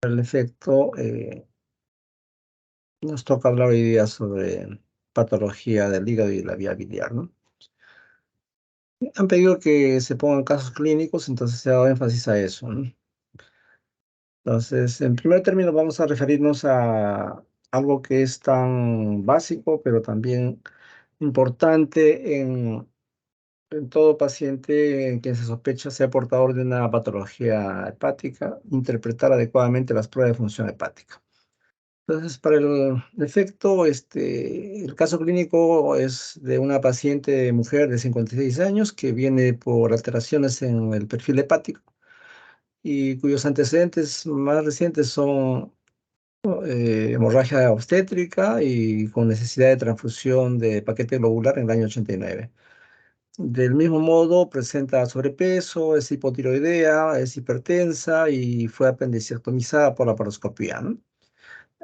el efecto, nos toca hablar hoy día sobre patología del hígado y la vía biliar, ¿no? Han pedido que se pongan casos clínicos, entonces se ha dado énfasis a eso, ¿no? Entonces, en primer término, vamos a referirnos a algo que es tan básico, pero también importante en todo paciente en quien se sospecha sea portador de una patología hepática, interpretar adecuadamente las pruebas de función hepática. Entonces, para el efecto, el caso clínico es de una paciente mujer de 56 años que viene por alteraciones en el perfil hepático y cuyos antecedentes más recientes son hemorragia obstétrica y con necesidad de transfusión de paquete globular en el año 89. Del mismo modo, presenta sobrepeso, es hipotiroidea, es hipertensa y fue apendicectomizada por laparoscopía, ¿no?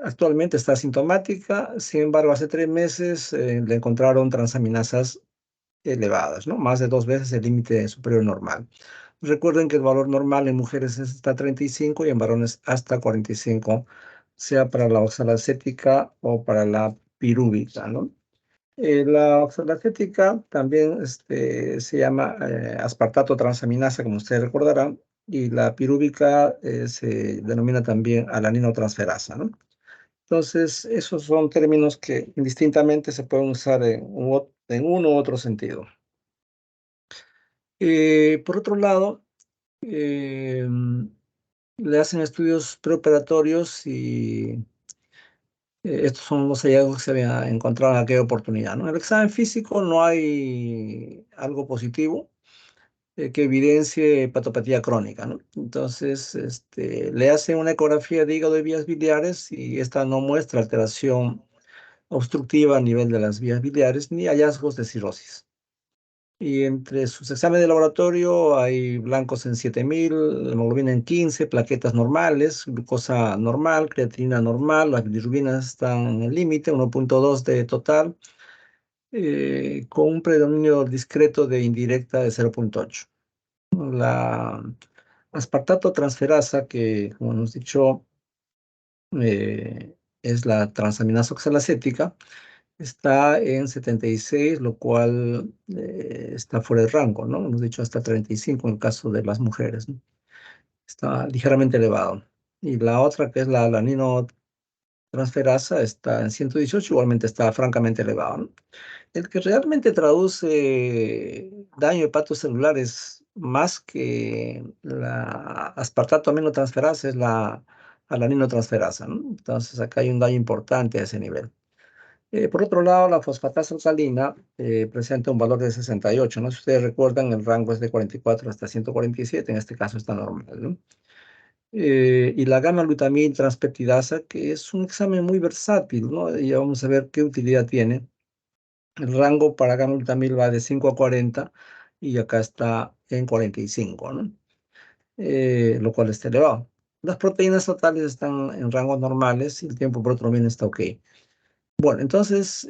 Actualmente está asintomática, sin embargo, hace 3 meses le encontraron transaminasas elevadas, ¿no? Más de 2 veces el límite superior normal. Recuerden que el valor normal en mujeres es hasta 35 y en varones hasta 45, sea para la oxalacética o para la pirúvica, ¿no? La oxalacética también se llama aspartato transaminasa, como ustedes recordarán, y la pirúvica se denomina también alaninotransferasa, ¿no? Entonces, esos son términos que indistintamente se pueden usar en uno u otro sentido. Por otro lado, eh, le hacen estudios preoperatorios y estos son los hallazgos que se había encontrado en aquella oportunidad, ¿no? En el examen físico no hay algo positivo que evidencie hepatopatía crónica, ¿no? Entonces, le hacen una ecografía de hígado y vías biliares y esta no muestra alteración obstructiva a nivel de las vías biliares ni hallazgos de cirrosis. Y entre sus exámenes de laboratorio hay blancos en 7000, hemoglobina en 15, plaquetas normales, glucosa normal, creatinina normal, las bilirrubinas están en el límite, 1.2 de total, con un predominio discreto de indirecta de 0.8. La aspartato transferasa, que como hemos dicho, es la transaminasa oxalacética, está en 76, lo cual está fuera de rango, ¿no? Hemos dicho hasta 35 en el caso de las mujeres, ¿no? Está ligeramente elevado. Y la otra, que es la alaninotransferasa, está en 118, igualmente está francamente elevado, ¿no? El que realmente traduce daño hepatocelular es más que la aspartato aminotransferasa, es la alaninotransferasa, ¿no? Entonces acá hay un daño importante a ese nivel. Por otro lado, la fosfatasa alcalina presenta un valor de 68, ¿no? Si ustedes recuerdan, el rango es de 44 hasta 147, en este caso está normal, ¿no? Y la gamma-glutamil transpeptidasa, que es un examen muy versátil, ¿no? Y ya vamos a ver qué utilidad tiene. El rango para gamma-glutamil va de 5 a 40 y acá está en 45, ¿no? Lo cual está elevado. Las proteínas totales están en rangos normales y el tiempo por otro bien está ok. Bueno, entonces,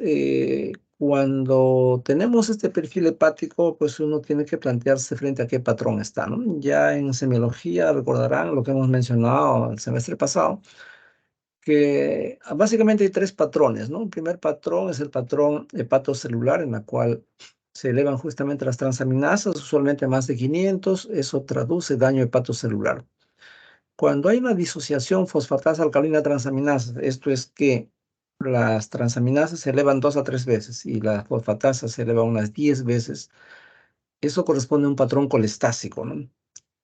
cuando tenemos este perfil hepático, pues uno tiene que plantearse frente a qué patrón está, ¿no? Ya en semiología recordarán lo que hemos mencionado el semestre pasado, que básicamente hay tres patrones, ¿no? Un primer patrón es el patrón hepatocelular, en la cual se elevan justamente las transaminasas, usualmente más de 500, eso traduce daño hepatocelular. Cuando hay una disociación fosfatasa alcalina transaminasa, esto es que las transaminasas se elevan 2 a 3 veces y la fosfatasa se eleva unas 10 veces, eso corresponde a un patrón colestásico, ¿no?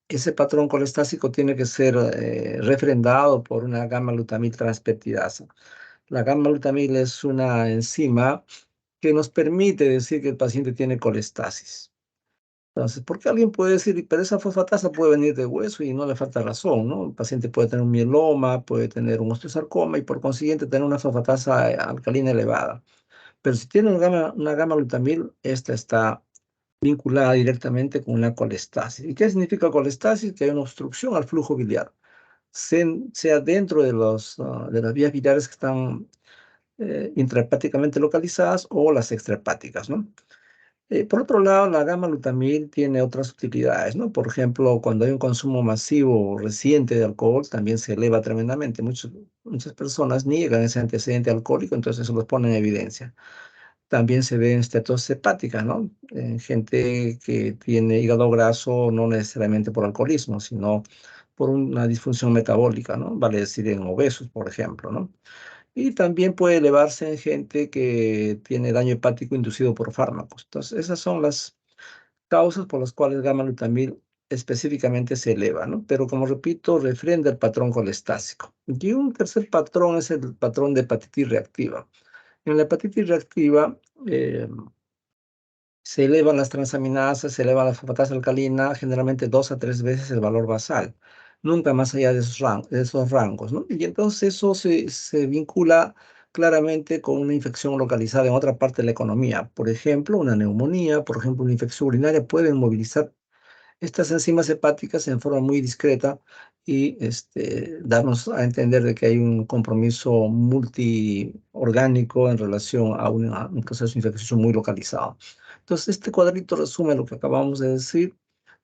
Ese patrón colestásico tiene que ser refrendado por una gamma-glutamil transpeptidasa. La gamma-glutamil es una enzima que nos permite decir que el paciente tiene colestasis. Entonces, ¿por qué alguien puede decir, pero esa fosfatasa puede venir de hueso y no le falta razón, ¿no? El paciente puede tener un mieloma, puede tener un osteosarcoma y por consiguiente tener una fosfatasa alcalina elevada. Pero si tiene una gamma glutamil, esta está vinculada directamente con una colestasis. ¿Y qué significa colestasis? Que hay una obstrucción al flujo biliar, sea dentro de las vías biliares que están intrahepáticamente localizadas o las extrahepáticas, ¿no? Por otro lado, la gamma-glutamil tiene otras utilidades, ¿no? Por ejemplo, cuando hay un consumo masivo o reciente de alcohol, también se eleva tremendamente. Muchas personas niegan ese antecedente alcohólico, entonces eso los pone en evidencia. También se ve en esteatosis hepática, ¿no? En gente que tiene hígado graso, no necesariamente por alcoholismo, sino por una disfunción metabólica, ¿no? Vale decir en obesos, por ejemplo, ¿no? Y también puede elevarse en gente que tiene daño hepático inducido por fármacos. Entonces, esas son las causas por las cuales gamma-glutamil específicamente se eleva, ¿no? Pero como repito, refrenda el patrón colestásico. Y un tercer patrón es el patrón de hepatitis reactiva. En la hepatitis reactiva, eh, se elevan las transaminasas, se eleva la fosfatasa alcalina, generalmente 2 a 3 veces el valor basal, nunca más allá de esos rangos, ¿no? Y entonces eso se vincula claramente con una infección localizada en otra parte de la economía. Por ejemplo, una neumonía, por ejemplo, una infección urinaria pueden movilizar estas enzimas hepáticas en forma muy discreta y darnos a entender de que hay un compromiso multiorgánico en relación a un proceso infeccioso muy localizado. Entonces, este cuadrito resume lo que acabamos de decir.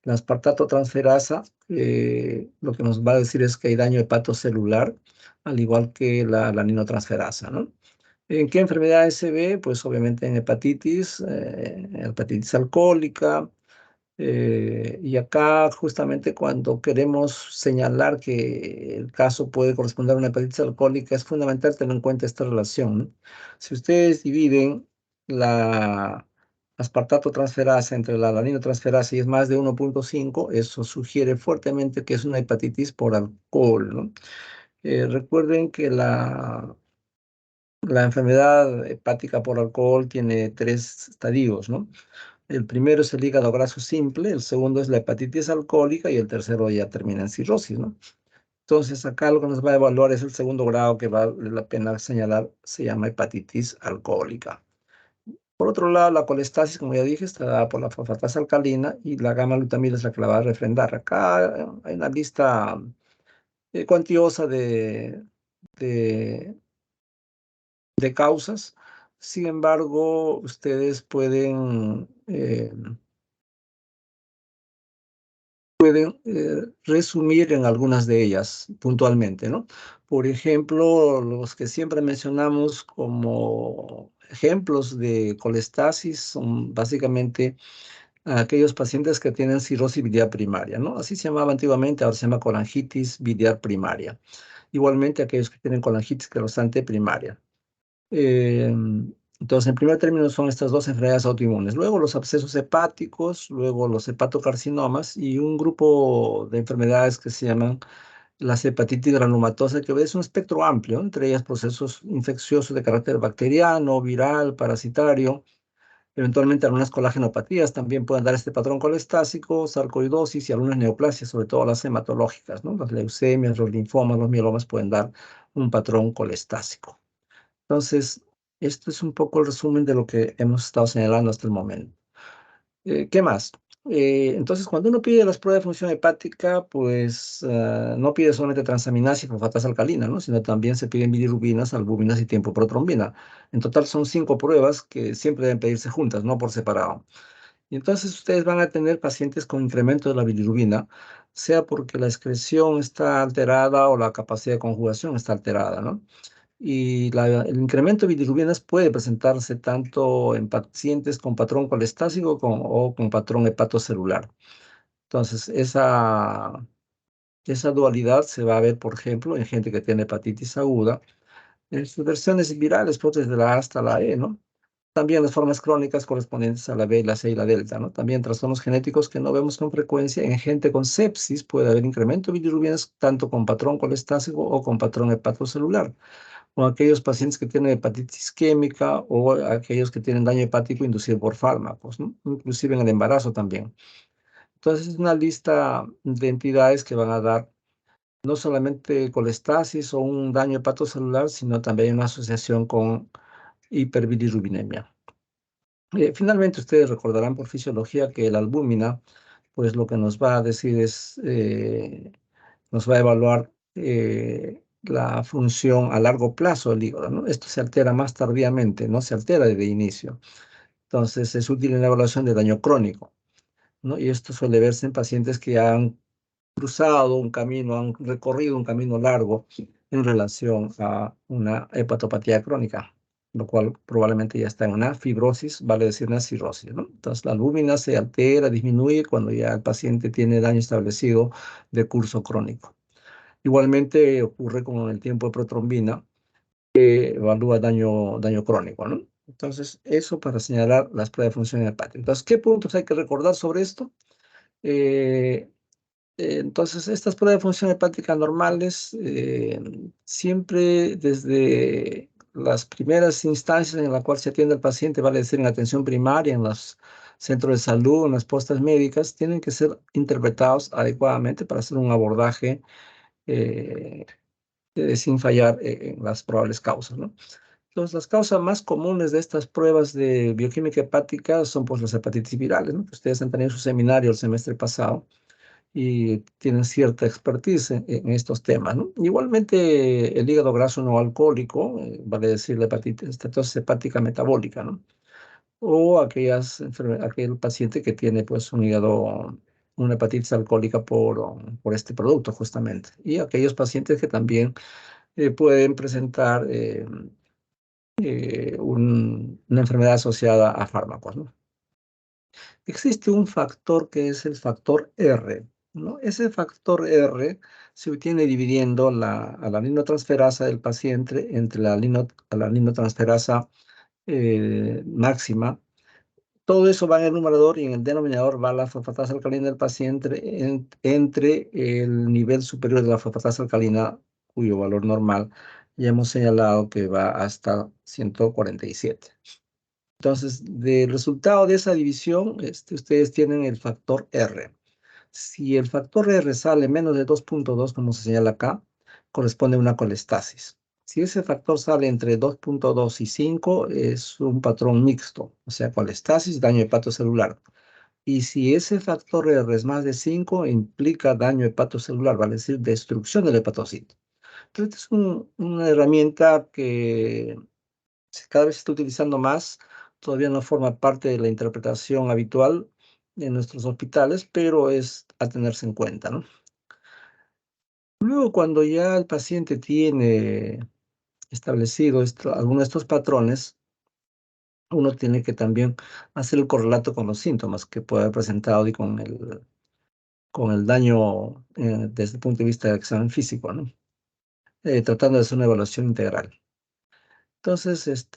La aspartato transferasa, lo que nos va a decir es que hay daño hepatocelular, al igual que la aminotransferasa, ¿no? ¿En qué enfermedades se ve? Pues obviamente en hepatitis alcohólica, y acá justamente cuando queremos señalar que el caso puede corresponder a una hepatitis alcohólica, es fundamental tener en cuenta esta relación, ¿no? Si ustedes dividen la aspartato transferasa entre la alanino transferasa y es más de 1,5, eso sugiere fuertemente que es una hepatitis por alcohol, ¿no? Recuerden que la enfermedad hepática por alcohol tiene 3 estadios, ¿no? El primero es el hígado graso simple, el segundo es la hepatitis alcohólica y el tercero ya termina en cirrosis, ¿no? Entonces, acá lo que nos va a evaluar es el segundo grado que vale la pena señalar, se llama hepatitis alcohólica. Por otro lado, la colestasis, como ya dije, está dada por la fosfatasa alcalina y la gamma-glutamina es la que la va a refrendar. Acá hay una lista cuantiosa de, de causas. Sin embargo, ustedes pueden resumir en algunas de ellas puntualmente, ¿no? Por ejemplo, los que siempre mencionamos como ejemplos de colestasis son básicamente aquellos pacientes que tienen cirrosis biliar primaria, ¿no? Así se llamaba antiguamente, ahora se llama colangitis biliar primaria. Igualmente aquellos que tienen colangitis closante primaria. Eh, entonces, en primer término son estas dos enfermedades autoinmunes. Luego los abscesos hepáticos, luego los hepatocarcinomas y un grupo de enfermedades que se llaman las hepatitis granulomatosas, que es un espectro amplio, entre ellas procesos infecciosos de carácter bacteriano, viral, parasitario. Eventualmente algunas colagenopatías también pueden dar este patrón colestásico, sarcoidosis y algunas neoplasias, sobre todo las hematológicas, ¿no? Las leucemias, los linfomas, los mielomas pueden dar un patrón colestásico. Entonces, esto es un poco el resumen de lo que hemos estado señalando hasta el momento. ¿Qué más? Entonces, cuando uno pide las pruebas de función hepática, pues no pide solamente transaminasa y fosfatasa alcalina, ¿no? Sino también se piden bilirubinas, albuminas y tiempo protrombina. En total son 5 pruebas que siempre deben pedirse juntas, no por separado. Y entonces ustedes van a tener pacientes con incremento de la bilirrubina, sea porque la excreción está alterada o la capacidad de conjugación está alterada, ¿no? Y el incremento de bilirrubinas puede presentarse tanto en pacientes con patrón colestásico o con patrón hepatocelular. Entonces, esa dualidad se va a ver, por ejemplo, en gente que tiene hepatitis aguda, en sus versiones virales, pues desde la A hasta la E, ¿no? También las formas crónicas correspondientes a la B, la C y la delta, ¿no? También trastornos genéticos que no vemos con frecuencia. En gente con sepsis puede haber incremento de bilirrubinas tanto con patrón colestásico o con patrón hepatocelular, o aquellos pacientes que tienen hepatitis isquémica o aquellos que tienen daño hepático inducido por fármacos, ¿no? Inclusive en el embarazo también. Entonces es una lista de entidades que van a dar no solamente colestasis o un daño hepatocelular, sino también una asociación con hiperbilirrubinemia. Finalmente, ustedes recordarán por fisiología que la albúmina, pues lo que nos va a decir es, nos va a evaluar la función a largo plazo del hígado, ¿no? Esto se altera más tardíamente, no se altera desde inicio. Entonces, es útil en la evaluación de daño crónico, ¿no? Y esto suele verse en pacientes que han cruzado un camino, han recorrido un camino largo en relación a una hepatopatía crónica, lo cual probablemente ya está en una fibrosis, vale decir una cirrosis, ¿no? Entonces la albúmina se altera, disminuye cuando ya el paciente tiene daño establecido de curso crónico. Igualmente ocurre con el tiempo de protrombina, que evalúa daño crónico, ¿no? Entonces, eso para señalar las pruebas de función hepática. Entonces, ¿qué puntos hay que recordar sobre esto? Eh, entonces, estas pruebas de función hepática normales, siempre desde las primeras instancias en las cuales se atiende al paciente, vale decir en atención primaria, en los centros de salud, en las postas médicas, tienen que ser interpretados adecuadamente para hacer un abordaje eh, sin fallar en las probables causas, ¿no? Entonces, las causas más comunes de estas pruebas de bioquímica hepática son pues las hepatitis virales, ¿no? Que ustedes han tenido su seminario el semestre pasado y tienen cierta expertise en estos temas, ¿no? Igualmente el hígado graso no alcohólico, vale decir la hepatitis, estatosis hepática metabólica, ¿no? O aquel paciente que tiene pues un hígado, una hepatitis alcohólica por este producto justamente. Y aquellos pacientes que también pueden presentar una enfermedad asociada a fármacos, ¿no? Existe un factor que es el factor R, ¿no? Ese factor R se obtiene dividiendo la alaninotransferasa del paciente entre la alaninotransferasa máxima. Todo eso va en el numerador y en el denominador va la fosfatasa alcalina del paciente entre el nivel superior de la fosfatasa alcalina, cuyo valor normal ya hemos señalado que va hasta 147. Entonces, del resultado de esa división, ustedes tienen el factor R. Si el factor R sale menos de 2.2, como se señala acá, corresponde a una colestasis. Si ese factor sale entre 2.2 y 5, es un patrón mixto, o sea, colestasis, daño hepatocelular. Y si ese factor R es más de 5, implica daño hepatocelular, vale decir, destrucción del hepatocito. Entonces, es una herramienta que cada vez se está utilizando más, todavía no forma parte de la interpretación habitual en nuestros hospitales, pero es a tenerse en cuenta, ¿no? Luego, cuando ya el paciente tiene establecido alguno de estos patrones, uno tiene que también hacer el correlato con los síntomas que puede haber presentado y con el daño desde el punto de vista del examen físico, ¿no? Tratando de hacer una evaluación integral. Entonces,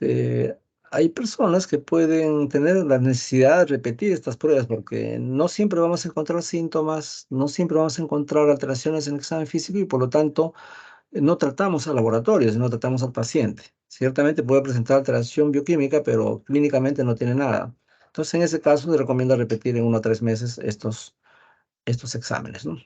hay personas que pueden tener la necesidad de repetir estas pruebas porque no siempre vamos a encontrar síntomas, no siempre vamos a encontrar alteraciones en el examen físico y por lo tanto no tratamos al laboratorio, sino tratamos al paciente. Ciertamente puede presentar alteración bioquímica, pero clínicamente no tiene nada. Entonces, en ese caso, se recomienda repetir en 1 o 3 meses estos exámenes, ¿no?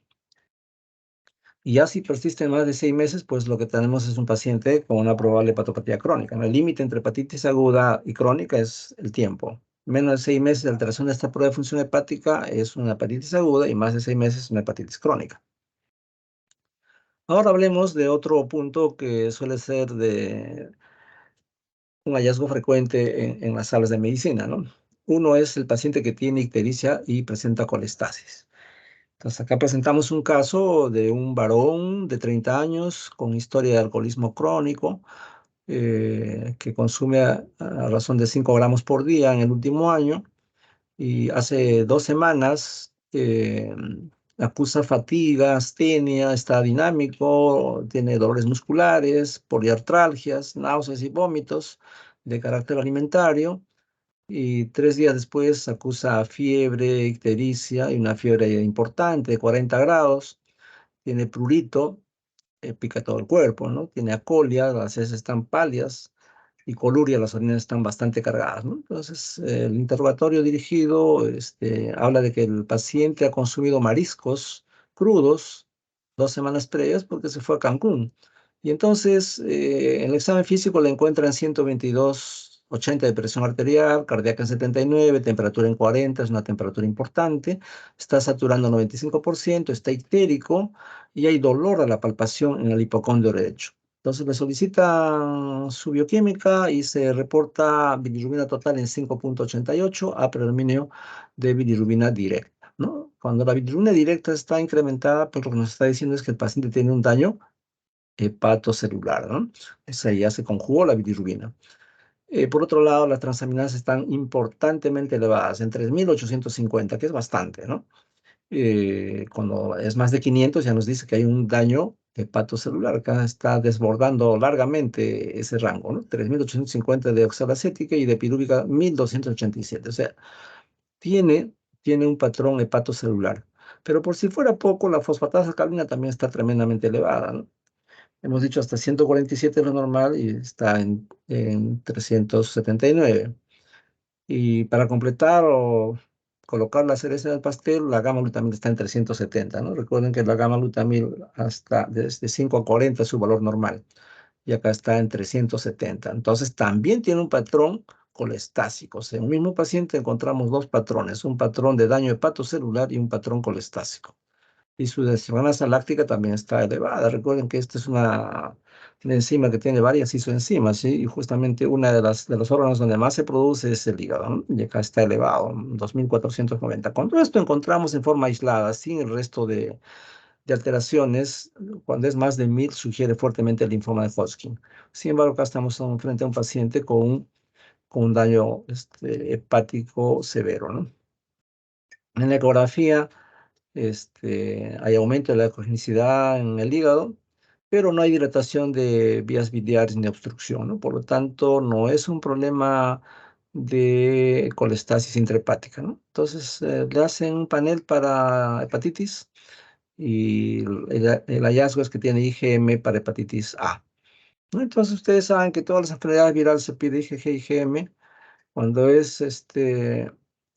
Y ya si persiste más de 6 meses, pues lo que tenemos es un paciente con una probable hepatopatía crónica, ¿no? El límite entre hepatitis aguda y crónica es el tiempo. Menos de 6 meses de alteración de esta prueba de función hepática es una hepatitis aguda y más de 6 meses es una hepatitis crónica. Ahora hablemos de otro punto que suele ser de un hallazgo frecuente en las salas de medicina, ¿no? Uno es el paciente que tiene ictericia y presenta colestasis. Entonces, acá presentamos un caso de un varón de 30 años con historia de alcoholismo crónico que consume a razón de 5 gramos por día en el último año y hace 2 semanas acusa fatiga, astenia, está dinámico, tiene dolores musculares, poliartralgias, náuseas y vómitos de carácter alimentario. Y 3 días después acusa fiebre, ictericia y una fiebre importante de 40 grados. Tiene prurito, pica todo el cuerpo, ¿no? Tiene acolia, las heces están pálidas y coluria, las orinas están bastante cargadas, ¿no? Entonces, el interrogatorio dirigido habla de que el paciente ha consumido mariscos crudos 2 semanas previas porque se fue a Cancún. Y entonces, en el examen físico le encuentran 122/80 de presión arterial, cardíaca en 79, temperatura en 40, es una temperatura importante, está saturando 95%, está ictérico y hay dolor a la palpación en el hipocondrio derecho. Entonces me solicitan su bioquímica y se reporta bilirrubina total en 5,88 a predominio de bilirrubina directa, ¿no? Cuando la bilirrubina directa está incrementada, pues lo que nos está diciendo es que el paciente tiene un daño hepatocelular, ¿no? Es ahí ya se conjugó la bilirrubina. Por otro lado, las transaminases están importantemente elevadas, en 3.850, que es bastante, ¿no? Cuando es más de 500 ya nos dice que hay un daño hepatocelular. Acá está desbordando largamente ese rango, ¿no? 3.850 de oxalacética y de pirúvica 1.287. O sea, tiene, tiene un patrón hepatocelular. Pero por si fuera poco, la fosfatasa alcalina también está tremendamente elevada, ¿no? Hemos dicho hasta 147 es lo normal y está en 379. Y para completar o colocar la cereza del pastel, la gamma glutamil está en 370, ¿no? Recuerden que la gamma glutamil hasta desde 5 a 40 es su valor normal y acá está en 370. Entonces también tiene un patrón colestásico. O sea, en un mismo paciente encontramos dos patrones, un patrón de daño hepatocelular y un patrón colestásico. Y su deshidratación láctica también está elevada. Recuerden que esta es una enzima que tiene varias isoenzimas, ¿sí? Y justamente una de los órganos donde más se produce es el hígado, ¿no? Y acá está elevado, 2.490. Con todo esto encontramos en forma aislada, sin el resto de alteraciones. Cuando es más de 1.000, sugiere fuertemente el linfoma de Hodgkin. Sin embargo, acá estamos frente a un paciente con un daño hepático severo, ¿no? En la ecografía, hay aumento de la ecogenicidad en el hígado, pero no hay dilatación de vías biliares ni obstrucción, ¿no? Por lo tanto, no es un problema de colestasis intrahepática, ¿no? Entonces, le hacen un panel para hepatitis y el hallazgo es que tiene IgM para hepatitis A, ¿no? Entonces, ustedes saben que todas las enfermedades virales se pide IgG, IgM. Cuando es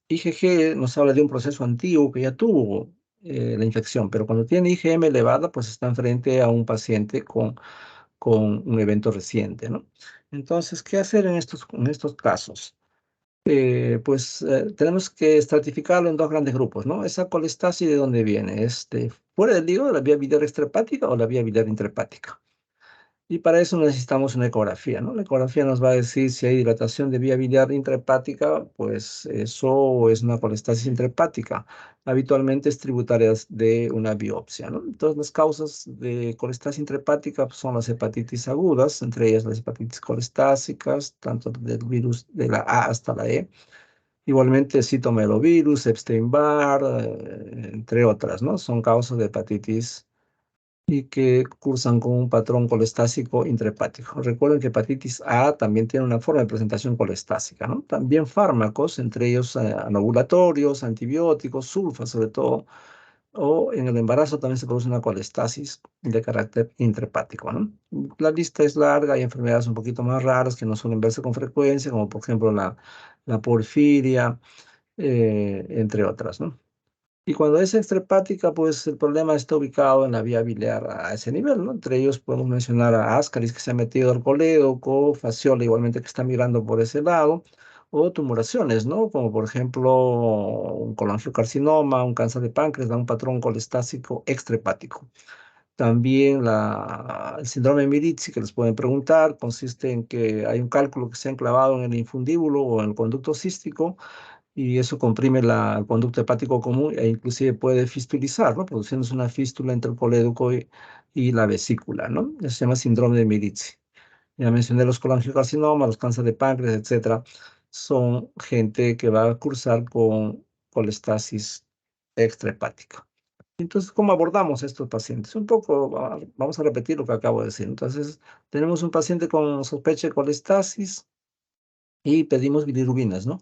IgG, nos habla de un proceso antiguo que ya tuvo la infección, pero cuando tiene IgM elevada, pues está frente a un paciente con un evento reciente, ¿no? Entonces, ¿qué hacer en estos casos? Tenemos que estratificarlo en dos grandes grupos, ¿no? Esa colestasis, ¿de dónde viene? ¿Fuera del hígado, la vía biliar extrahepática o la vía biliar intrahepática? Y para eso necesitamos una ecografía, ¿no? La ecografía nos va a decir si hay dilatación de vía biliar intrahepática, pues eso es una colestasis intrahepática. Habitualmente es tributaria de una biopsia, ¿no? Entonces, las causas de colestasis intrahepática pues, son las hepatitis agudas, entre ellas las hepatitis colestásicas, tanto del virus de la A hasta la E. Igualmente, citomegalovirus, Epstein-Barr, entre otras, ¿no? Son causas de hepatitis y que cursan con un patrón colestásico intrahepático. Recuerden que hepatitis A también tiene una forma de presentación colestásica, ¿no? También fármacos, entre ellos anovulatorios, antibióticos, sulfa sobre todo, o en el embarazo también se produce una colestasis de carácter intrahepático, ¿no? La lista es larga, hay enfermedades un poquito más raras que no suelen verse con frecuencia, como por ejemplo la porfiria, entre otras, ¿no? Y cuando es extrahepática, pues el problema está ubicado en la vía biliar a ese nivel, ¿no? Entre ellos podemos mencionar a Ascaris que se ha metido al colédoco, Fasciola igualmente que está migrando por ese lado, o tumoraciones, ¿no? Como por ejemplo un colangiocarcinoma, un cáncer de páncreas, da un patrón colestásico extrahepático. También el síndrome de Mirizzi, que les pueden preguntar, consiste en que hay un cálculo que se ha enclavado en el infundíbulo o en el conducto cístico y eso comprime el conducto hepático común e inclusive puede fistulizar, ¿no? Produciéndose una fístula entre el colédoco y la vesícula, ¿no? Eso se llama síndrome de Mirizzi. Ya mencioné los colangiocarcinomas, los cánceres de páncreas, etcétera. Son gente que va a cursar con colestasis extrahepática. Entonces, ¿cómo abordamos a estos pacientes? Un poco, vamos a repetir lo que acabo de decir. Entonces, tenemos un paciente con sospecha de colestasis y pedimos bilirrubinas, ¿no?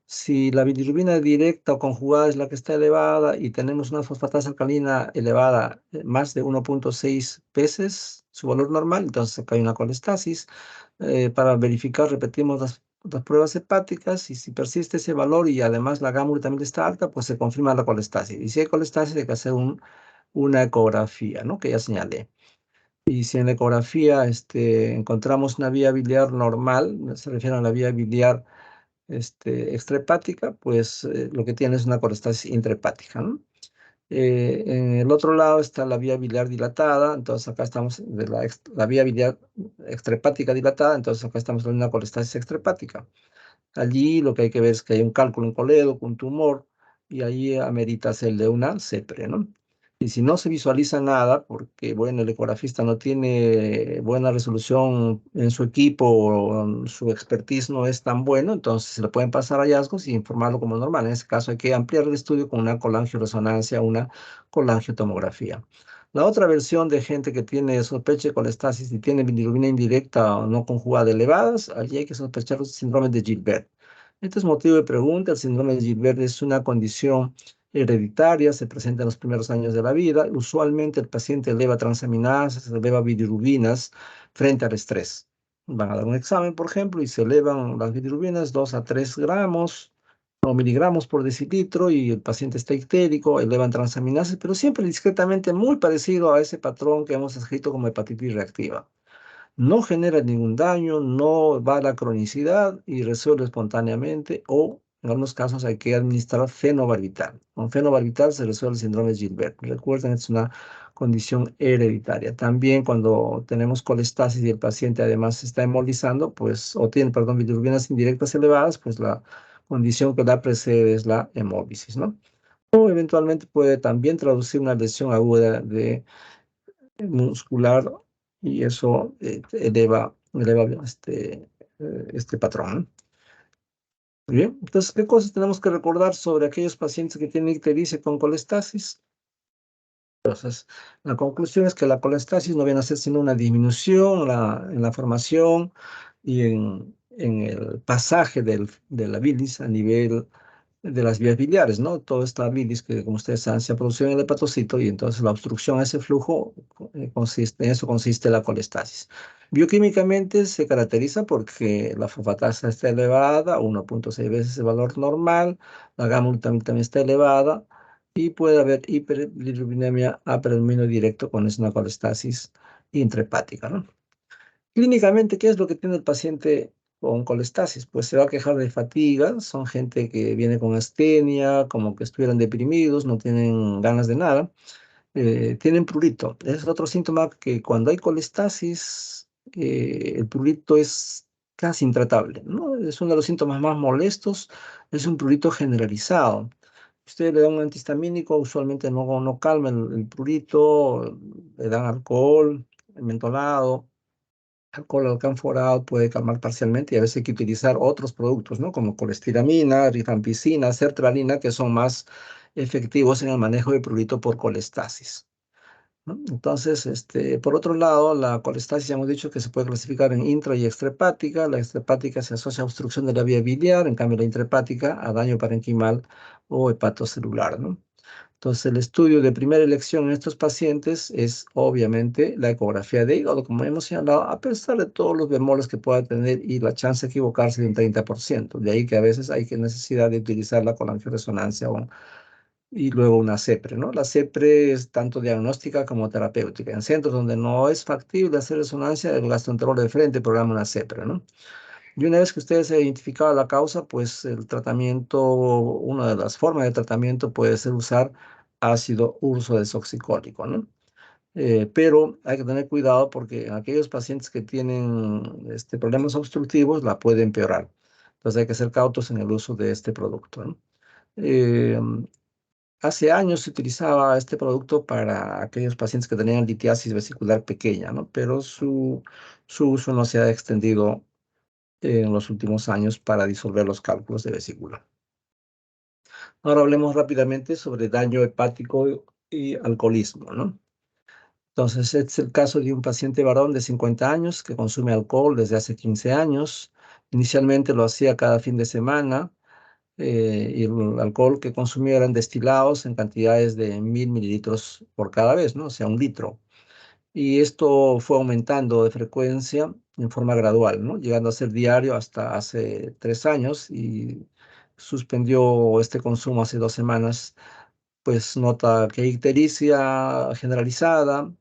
Si la bilirrubina directa o conjugada es la que está elevada y tenemos una fosfatasa alcalina elevada, más de 1,6 veces su valor normal, entonces acá hay una colestasis. Para verificar, repetimos las pruebas hepáticas y si persiste ese valor y además la gamma también está alta, pues se confirma la colestasis. Y si hay colestasis, hay que hacer una ecografía, ¿no? Que ya señalé. Y si en la ecografía encontramos una vía biliar normal, se refiere a la vía biliar extrahepática, pues lo que tiene es una colestasis intrahepática, ¿no? En el otro lado está la vía biliar dilatada, entonces acá estamos de la vía biliar extrahepática dilatada, entonces acá estamos en una colestasis extrahepática. Allí lo que hay que ver es que hay un cálculo en coledo, un tumor, y ahí amerita hacerle una CEPRE, ¿no? Y si no se visualiza nada, porque, bueno, el ecografista no tiene buena resolución en su equipo o su expertise no es tan bueno, entonces se le pueden pasar hallazgos y informarlo como normal. En ese caso hay que ampliar el estudio con una colangioresonancia, una colangiotomografía. La otra versión de gente que tiene sospecha de colestasis y tiene bilirrubina indirecta o no conjugada elevadas, allí hay que sospechar los síndromes de Gilbert. Este es motivo de pregunta. El síndrome de Gilbert es una condición hereditaria, se presenta en los primeros años de la vida. Usualmente el paciente eleva transaminases, eleva bilirrubinas frente al estrés. Van a dar un examen, por ejemplo, y se elevan las bilirrubinas 2 a 3 gramos o miligramos por decilitro y el paciente está ictérico, elevan transaminases, pero siempre discretamente muy parecido a ese patrón que hemos escrito como hepatitis reactiva. No genera ningún daño, no va a la cronicidad y resuelve espontáneamente o en algunos casos hay que administrar fenobarbital. Con fenobarbital se resuelve el síndrome de Gilbert. Recuerden, es una condición hereditaria. También cuando tenemos colestasis y el paciente además se está hemolizando, pues, o tiene, perdón, bilirrubinas indirectas elevadas, pues la condición que la precede es la hemólisis, ¿no? O eventualmente puede también traducir una lesión aguda de muscular y eso eleva este patrón, ¿no? Muy bien, entonces, ¿qué cosas tenemos que recordar sobre aquellos pacientes que tienen ictericia con colestasis? Entonces, la conclusión es que la colestasis no viene a ser sino una disminución en la formación y en el pasaje de la bilis a nivel de las vías biliares, ¿no? Toda esta bilis que, como ustedes saben, se ha producido en el hepatocito y entonces la obstrucción a ese flujo en eso consiste la colestasis. Bioquímicamente se caracteriza porque la fosfatasa está elevada, 1,6 veces el valor normal, la gamma también está elevada y puede haber hiperbilirubinemia a predominio directo con una colestasis intrahepática, ¿no? Clínicamente, ¿qué es lo que tiene el paciente con colestasis? Pues se va a quejar de fatiga, son gente que viene con astenia, como que estuvieran deprimidos, no tienen ganas de nada, tienen prurito. Es otro síntoma que cuando hay colestasis, el prurito es casi intratable, ¿no? Es uno de los síntomas más molestos, es un prurito generalizado. Usted le da un antihistamínico, usualmente no calma el prurito, le dan alcohol, mentolado, alcohol alcanforado puede calmar parcialmente y a veces hay que utilizar otros productos, ¿no? Como colestiramina, rifampicina, sertralina, que son más efectivos en el manejo de prurito por colestasis, ¿no? Entonces, por otro lado, la colestasis ya hemos dicho que se puede clasificar en intra y extrahepática. La extrahepática se asocia a obstrucción de la vía biliar, en cambio la intrahepática a daño parenquimal o hepatocelular, ¿no? Entonces, el estudio de primera elección en estos pacientes es obviamente la ecografía de hígado, como hemos señalado, a pesar de todos los bemoles que pueda tener y la chance de equivocarse de un 30%. De ahí que a veces hay que necesidad de utilizar la colangioresonancia y luego una CEPRE, ¿no? La CEPRE es tanto diagnóstica como terapéutica. En centros donde no es factible hacer resonancia, el gastroenterólogo de frente programa una CEPRE, ¿no? Y una vez que ustedes han identificado la causa, pues el tratamiento, una de las formas de tratamiento puede ser usar ácido urso desoxicólico, ¿no? Pero hay que tener cuidado porque aquellos pacientes que tienen problemas obstructivos la pueden empeorar. Entonces hay que ser cautos en el uso de este producto, ¿no? Eh, Hace años se utilizaba este producto para aquellos pacientes que tenían litiasis vesicular pequeña, ¿no? Pero su uso no se ha extendido en los últimos años para disolver los cálculos de vesícula. Ahora hablemos rápidamente sobre daño hepático y alcoholismo, ¿no? Entonces, este es el caso de un paciente varón de 50 años que consume alcohol desde hace 15 años. Inicialmente lo hacía cada fin de semana y el alcohol que consumía eran destilados en cantidades de 1.000 mililitros por cada vez, ¿no? O sea, 1 litro. Y esto fue aumentando de frecuencia en forma gradual, ¿no? Llegando a ser diario hasta hace 3 años y suspendió este consumo hace 2 semanas, pues nota que hay ictericia generalizada,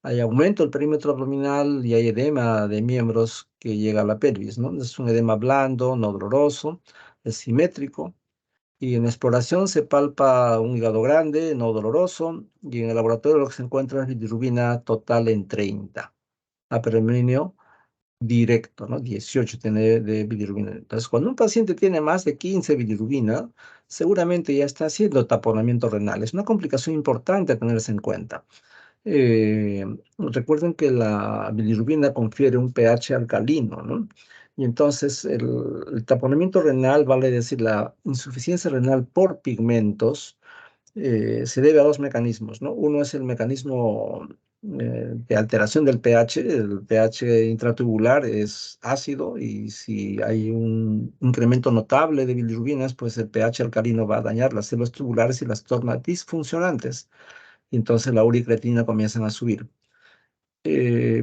hay aumento del perímetro abdominal y hay edema de miembros que llega a la pelvis, ¿no? Es un edema blando, no doloroso, es simétrico Y en exploración se palpa un hígado grande, no doloroso, y en el laboratorio lo que se encuentra es bilirrubina total en 30, apreminio directo, ¿no? 18 tiene de bilirrubina. Entonces, cuando un paciente tiene más de 15 bilirrubina, seguramente ya está haciendo taponamiento renal. Es una complicación importante a tenerse en cuenta. Recuerden que la bilirrubina confiere un pH alcalino, ¿no? Y entonces el taponamiento renal, vale decir, la insuficiencia renal por pigmentos, se debe a dos mecanismos, ¿no? Uno es el mecanismo de alteración del pH. El pH intratubular es ácido y si hay un incremento notable de bilirrubinas, pues el pH alcalino va a dañar las células tubulares y las torna disfuncionantes. Y entonces la urea y creatinina comienzan a subir.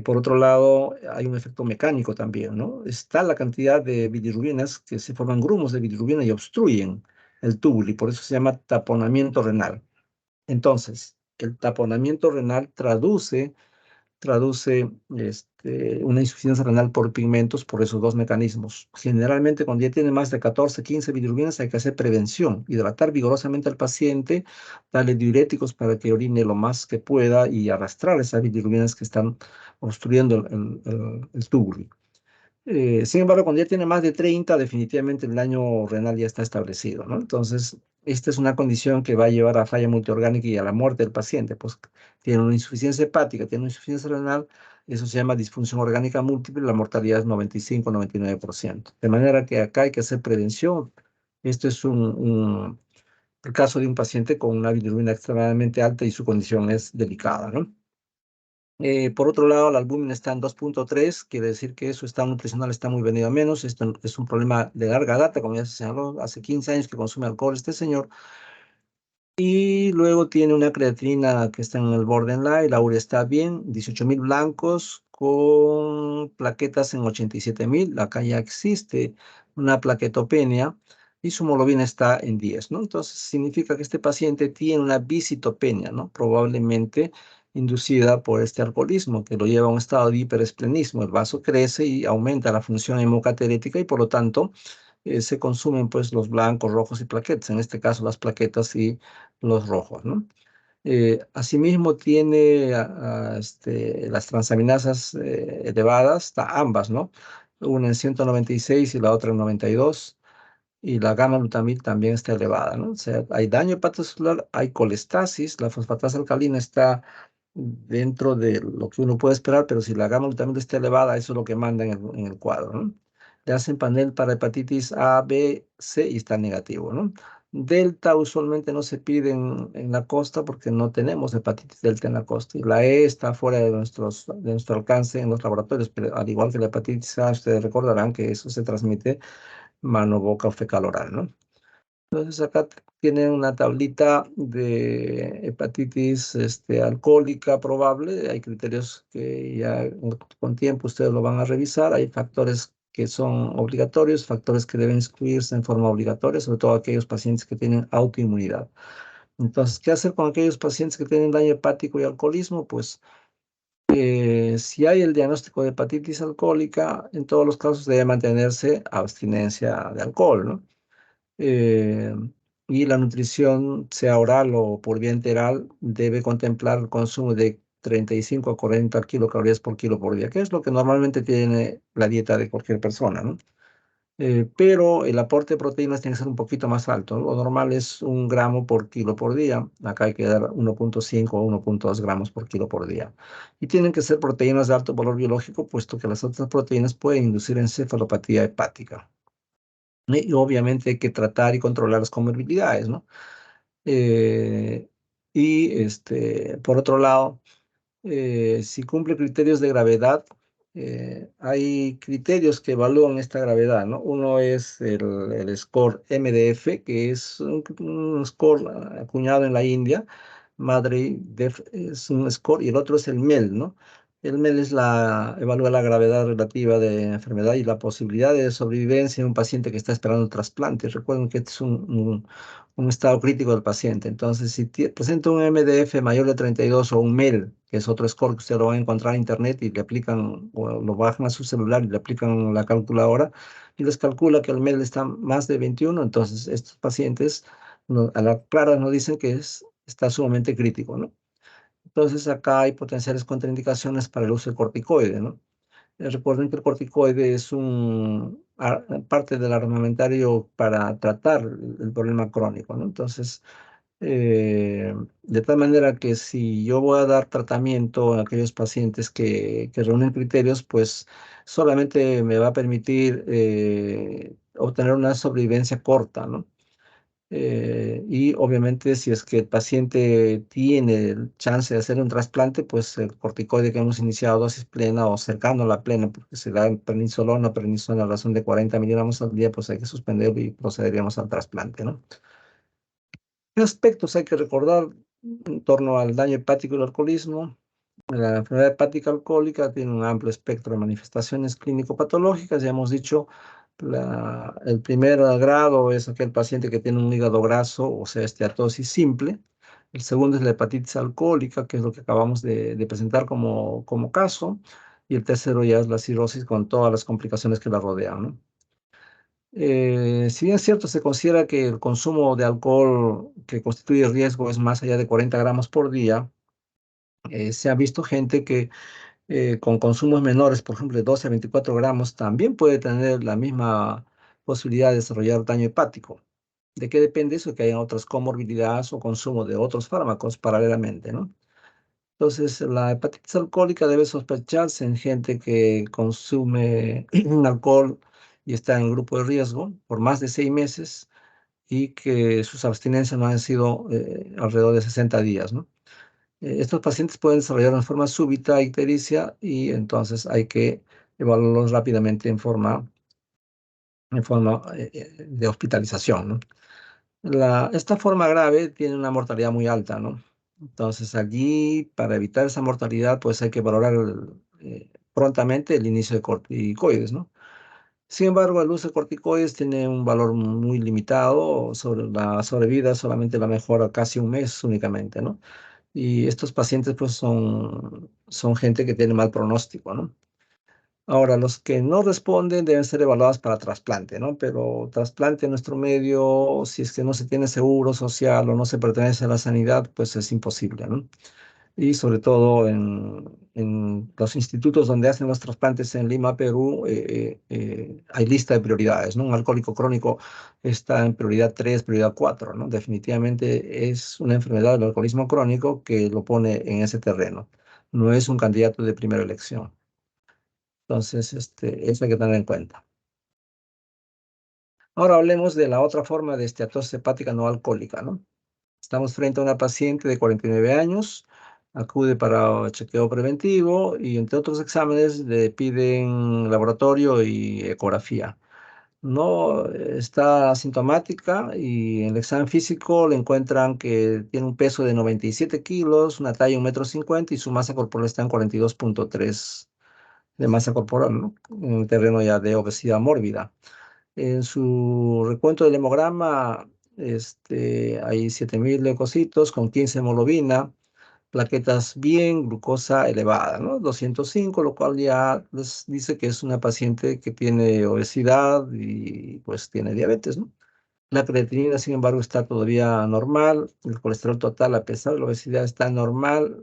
Por otro lado, hay un efecto mecánico también, ¿no? Está la cantidad de bilirrubinas que se forman grumos de bilirrubina y obstruyen el túbulo y por eso se llama taponamiento renal. Entonces, el taponamiento renal traduce una insuficiencia renal por pigmentos por esos dos mecanismos. Generalmente, cuando ya tiene más de 14, 15 bilirrubinas, hay que hacer prevención, hidratar vigorosamente al paciente, darle diuréticos para que orine lo más que pueda y arrastrar esas bilirrubinas que están obstruyendo el túbulo. Sin embargo, cuando ya tiene más de 30, definitivamente el daño renal ya está establecido, ¿no? Entonces, esta es una condición que va a llevar a falla multiorgánica y a la muerte del paciente. Pues tiene una insuficiencia hepática, tiene una insuficiencia renal, eso se llama disfunción orgánica múltiple, la mortalidad es 95-99%. De manera que acá hay que hacer prevención. Esto es el caso de un paciente con una bilirrubina extremadamente alta y su condición es delicada, ¿no? Por otro lado, la albúmina está en 2.3, quiere decir que su estado nutricional está muy venido a menos. Esto es un problema de larga data, como ya se señaló, hace 15 años que consume alcohol este señor. Y luego tiene una creatinina que está en el borderline, la urea está bien, 18.000 blancos con plaquetas en 87.000. Acá ya existe una plaquetopenia y su hemoglobina está en 10, ¿no? Entonces significa que este paciente tiene una visitopenia, ¿no? Probablemente inducida por este alcoholismo que lo lleva a un estado de hiperesplenismo. El vaso crece y aumenta la función hemocaterética y por lo tanto se consumen pues los blancos, rojos y plaquetas, en este caso las plaquetas y los rojos, ¿no? Asimismo tiene las transaminasas elevadas, ambas, ¿no? Una en 196 y la otra en 92, y la gamma glutamil también está elevada, ¿no? O sea, hay daño hepatocelular, hay colestasis, la fosfatasa alcalina está dentro de lo que uno puede esperar, pero si la gamma glutamil está elevada, eso es lo que manda en el cuadro, ¿no? Le hacen panel para hepatitis A, B, C y está negativo, ¿no? Delta usualmente no se pide en la costa porque no tenemos hepatitis delta en la costa y la E está fuera de nuestro alcance en los laboratorios, pero al igual que la hepatitis A, ustedes recordarán que eso se transmite mano, boca o fecal oral, ¿no? Entonces acá tienen una tablita de hepatitis alcohólica probable. Hay criterios que ya con tiempo ustedes lo van a revisar. Hay factores que son obligatorios, factores que deben excluirse en forma obligatoria, sobre todo aquellos pacientes que tienen autoinmunidad. Entonces, ¿qué hacer con aquellos pacientes que tienen daño hepático y alcoholismo? Pues si hay el diagnóstico de hepatitis alcohólica, en todos los casos debe mantenerse abstinencia de alcohol, ¿no? eh, y la nutrición, sea oral o por vía enteral, debe contemplar el consumo de 35 a 40 kilocalorías por kilo por día, que es lo que normalmente tiene la dieta de cualquier persona, ¿no? Pero el aporte de proteínas tiene que ser un poquito más alto. Lo normal es 1 gramo por kilo por día. Acá hay que dar 1.5 o 1.2 gramos por kilo por día. Y tienen que ser proteínas de alto valor biológico, puesto que las otras proteínas pueden inducir encefalopatía hepática. Y obviamente hay que tratar y controlar las comorbilidades, ¿no? Eh, por otro lado, si cumple criterios de gravedad, hay criterios que evalúan esta gravedad, ¿no? Uno es el score MDF, que es un score acuñado en la India. Madre Def es un score, y el otro es el MEL, ¿no? El MEL evalúa la gravedad relativa de la enfermedad y la posibilidad de sobrevivencia en un paciente que está esperando un trasplante. Recuerden que este es un estado crítico del paciente. Entonces, si presenta un MDF mayor de 32 o un MEL, que es otro score que usted lo va a encontrar en internet y le aplican, o lo bajan a su celular y le aplican la calculadora y les calcula que el MEL está más de 21, entonces estos pacientes a la clara nos dicen que está sumamente crítico, ¿no? Entonces acá hay potenciales contraindicaciones para el uso del corticoide, ¿no? Recuerden que el corticoide es parte del armamentario para tratar el problema crónico, ¿no? Entonces, de tal manera que si yo voy a dar tratamiento a aquellos pacientes que reúnen criterios, pues solamente me va a permitir obtener una sobrevivencia corta, ¿no? Y obviamente si es que el paciente tiene el chance de hacer un trasplante, pues el corticoide que hemos iniciado dosis plena o cercano a la plena, porque se da prednisolona o prednisona a razón de 40 miligramos al día, pues hay que suspenderlo y procederíamos al trasplante, ¿no? ¿Qué aspectos hay que recordar en torno al daño hepático y el alcoholismo? La enfermedad hepática alcohólica tiene un amplio espectro de manifestaciones clínico-patológicas. Ya hemos dicho, el primer grado es aquel paciente que tiene un hígado graso, o sea, esteatosis simple. El segundo es la hepatitis alcohólica, que es lo que acabamos de presentar como caso. Y el tercero ya es la cirrosis con todas las complicaciones que la rodean, ¿no? Si bien es cierto, se considera que el consumo de alcohol que constituye riesgo es más allá de 40 gramos por día, se ha visto gente que con consumos menores, por ejemplo, de 12 a 24 gramos, también puede tener la misma posibilidad de desarrollar daño hepático. ¿De qué depende eso? Que haya otras comorbilidades o consumo de otros fármacos paralelamente, ¿no? Entonces, la hepatitis alcohólica debe sospecharse en gente que consume alcohol y está en grupo de riesgo por más de 6 meses y que sus abstinencias no han sido alrededor de 60 días, ¿no? Estos pacientes pueden desarrollar una forma súbita ictericia y entonces hay que evaluarlos rápidamente en forma de hospitalización, ¿no? Esta forma grave tiene una mortalidad muy alta, ¿no? Entonces allí, para evitar esa mortalidad, pues hay que valorar prontamente el inicio de corticoides, ¿no? Sin embargo, el uso de corticoides tiene un valor muy limitado sobre la sobrevida, solamente la mejora casi un mes únicamente, ¿no? Y estos pacientes pues son gente que tiene mal pronóstico, ¿no? Ahora, los que no responden deben ser evaluados para trasplante, ¿no? Pero trasplante en nuestro medio, si es que no se tiene seguro social o no se pertenece a la sanidad, pues es imposible, ¿no? Y sobre todo en los institutos donde hacen los trasplantes en Lima, Perú, hay lista de prioridades, ¿no? Un alcohólico crónico está en prioridad 3, prioridad 4, ¿no? Definitivamente es una enfermedad del alcoholismo crónico que lo pone en ese terreno. No es un candidato de primera elección. Entonces, eso hay que tener en cuenta. Ahora hablemos de la otra forma de esteatosis hepática no alcohólica, ¿no? Estamos frente a una paciente de 49 años, acude para chequeo preventivo y entre otros exámenes le piden laboratorio y ecografía. No está asintomática y en el examen físico le encuentran que tiene un peso de 97 kilos, una talla 1,50 m y su masa corporal está en 42,3 de masa corporal, ¿no? En un terreno ya de obesidad mórbida. En su recuento del hemograma, hay 7.000 leucocitos con 15 hemoglobina, plaquetas bien, glucosa elevada, ¿no? 205, lo cual ya les dice que es una paciente que tiene obesidad y pues tiene diabetes, ¿no? La creatinina, sin embargo, está todavía normal. El colesterol total, a pesar de la obesidad, está normal.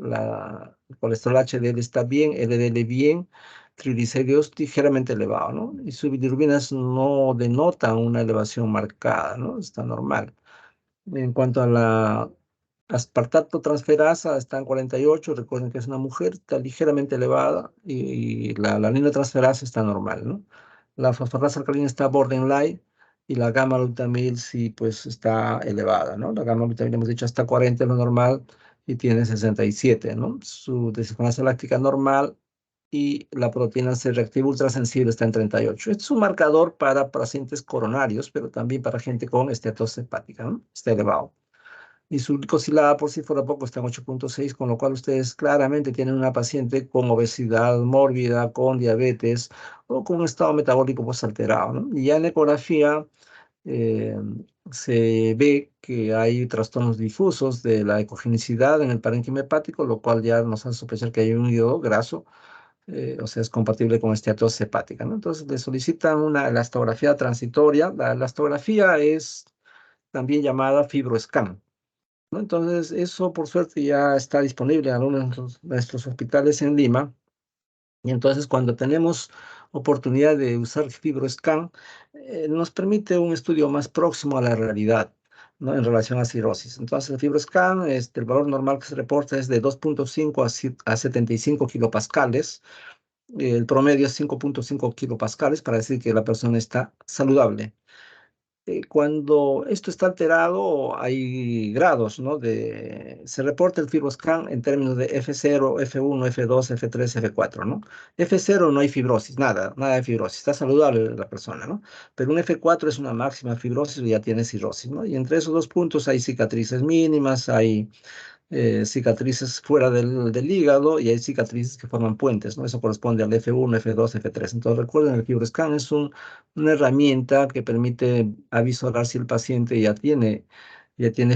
El colesterol HDL está bien, LDL bien, triglicéridos ligeramente elevado, ¿no? Y sus bilirrubinas no denotan una elevación marcada, ¿no? Está normal. En cuanto a la aspartato transferasa, está en 48, recuerden que es una mujer, está ligeramente elevada y la aminotransferasa está normal, ¿no? La fosfatasa alcalina está borderline y la gamma glutamil sí, pues está elevada, ¿no? La gamma glutamil hemos dicho hasta 40 es lo normal y tiene 67, ¿no? Su deshidratación láctica normal y la proteína C reactiva ultrasensible está en 38. Este es un marcador para pacientes coronarios, pero también para gente con esteatosis hepática, ¿no? Está elevado. y su glicosilada, por si fuera poco, está en 8,6, con lo cual ustedes claramente tienen una paciente con obesidad mórbida, con diabetes o con un estado metabólico pues alterado, ¿no? Y ya en ecografía eh, se ve que hay trastornos difusos de la ecogenicidad en el parénquima hepático, lo cual ya nos hace sospechar que hay un hígado graso, o sea, es compatible con esteatosis hepática, ¿no? Entonces le solicitan una elastografía transitoria. La elastografía es también llamada fibroscan, ¿no? Entonces, eso por suerte ya está disponible en algunos de nuestros hospitales en Lima. Y entonces, cuando tenemos oportunidad de usar FibroScan, nos permite un estudio más próximo a la realidad, ¿no? En relación a cirrosis. Entonces, el FibroScan, el valor normal que se reporta es de 2,5 a 75 kilopascales. El promedio es 5,5 kilopascales para decir que la persona está saludable. Cuando esto está alterado, hay grados, ¿no? Se reporta el FibroScan en términos de F0, F1, F2, F3, F4, ¿no? F0 no hay fibrosis, nada de fibrosis, está saludable la persona, ¿no? Pero un F4 es una máxima fibrosis o ya tiene cirrosis, ¿no? Y entre esos dos puntos hay cicatrices mínimas, hay cicatrices fuera del hígado y hay cicatrices que forman puentes, ¿no? Eso corresponde al F1, F2, F3. Entonces recuerden, el FibroScan es una herramienta que permite avisorar si el paciente ya tiene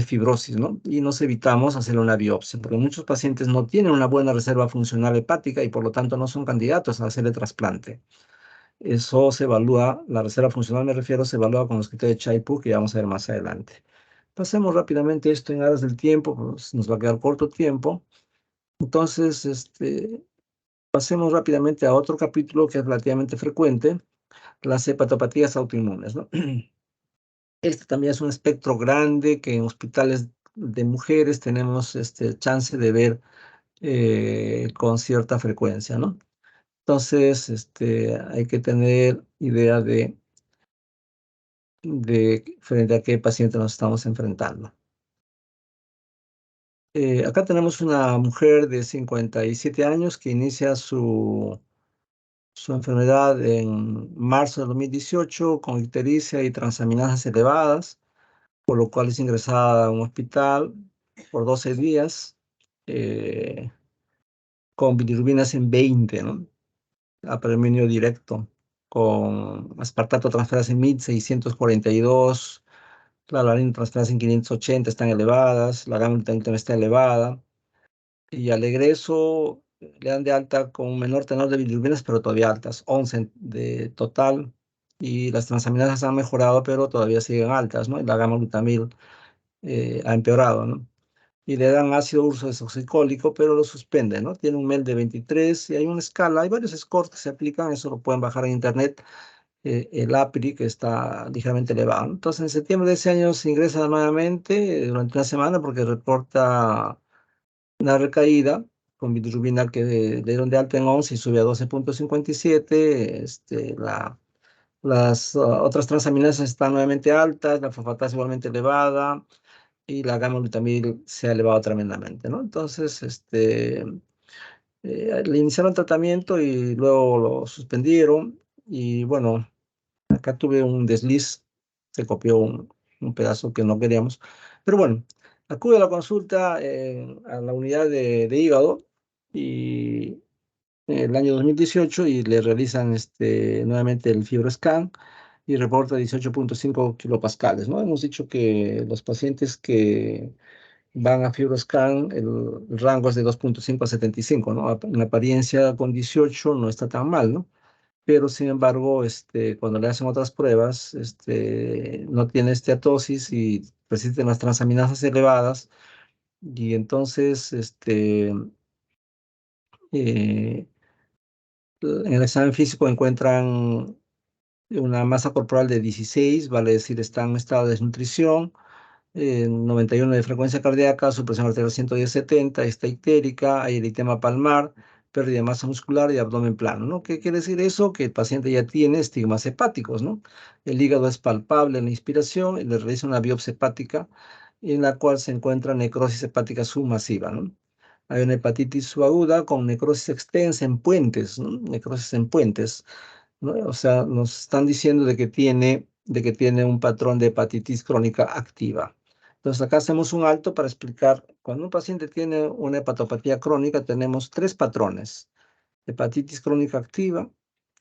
fibrosis, ¿no? Y nos evitamos hacerle una biopsia, porque muchos pacientes no tienen una buena reserva funcional hepática y por lo tanto no son candidatos a hacerle trasplante. Eso se evalúa, la reserva funcional me refiero, se evalúa con los criterios de Child-Pugh que vamos a ver más adelante. Pasemos rápidamente esto en aras del tiempo, pues nos va a quedar corto tiempo. Entonces, pasemos rápidamente a otro capítulo que es relativamente frecuente, las hepatopatías autoinmunes, ¿no? Este también es un espectro grande que en hospitales de mujeres tenemos chance de ver con cierta frecuencia, ¿no? Entonces, hay que tener idea de frente a qué paciente nos estamos enfrentando. Acá tenemos una mujer de 57 años que inicia su enfermedad en marzo de 2018 con ictericia y transaminasas elevadas, por lo cual es ingresada a un hospital por 12 días con bilirrubinas en 20, ¿no? A predominio directo, con aspartato transferasa en 1642, la valine transferasa en 580 están elevadas, la gamma también está elevada. Y al egreso le dan de alta con un menor tenor de bilirrubinas, pero todavía altas, 11 de total. Y las transaminasas han mejorado, pero todavía siguen altas, ¿no? Y la gamma glutamil ha empeorado, ¿no? Y le dan ácido urso desoxicólico, pero lo suspenden, ¿no? Tiene un MEL de 23 y hay una escala, hay varios scores que se aplican, eso lo pueden bajar en internet, el APRI, que está ligeramente elevado, ¿no? Entonces, en septiembre de ese año se ingresa nuevamente durante una semana porque reporta una recaída con bilirrubina que le dieron de alta en 11 y sube a 12,57. Las otras transaminasas están nuevamente altas, la fosfatasa igualmente elevada y la gamma glutamil se ha elevado tremendamente, ¿no? Entonces, le iniciaron tratamiento y luego lo suspendieron y bueno, acá tuve un desliz, se copió un pedazo que no queríamos. Pero bueno, acude a la consulta a la unidad de hígado y el año 2018 y le realizan nuevamente el FibroScan y reporta 18,5 kilopascales, ¿no? Hemos dicho que los pacientes que van a FibroScan, el rango es de 2,5 a 75, ¿no? En apariencia con 18 no está tan mal, ¿no? Pero sin embargo, cuando le hacen otras pruebas, no tiene esteatosis y persisten las transaminasas elevadas, y entonces, eh, en el examen físico encuentran una masa corporal de 16, vale decir, está en estado de desnutrición, 91 de frecuencia cardíaca, su presión arterial 110/70, está ictérica, hay eritema palmar, pérdida de masa muscular y abdomen plano, ¿no? ¿Qué quiere decir eso? Que el paciente ya tiene estigmas hepáticos, ¿no? El hígado es palpable en la inspiración y le realiza una biopsia hepática en la cual se encuentra necrosis hepática submasiva, ¿no? Hay una hepatitis subaguda con necrosis extensa en puentes, ¿no? Necrosis en puentes, ¿no? O sea, nos están diciendo de que tiene un patrón de hepatitis crónica activa. Entonces acá hacemos un alto para explicar, cuando un paciente tiene una hepatopatía crónica, tenemos tres patrones: hepatitis crónica activa,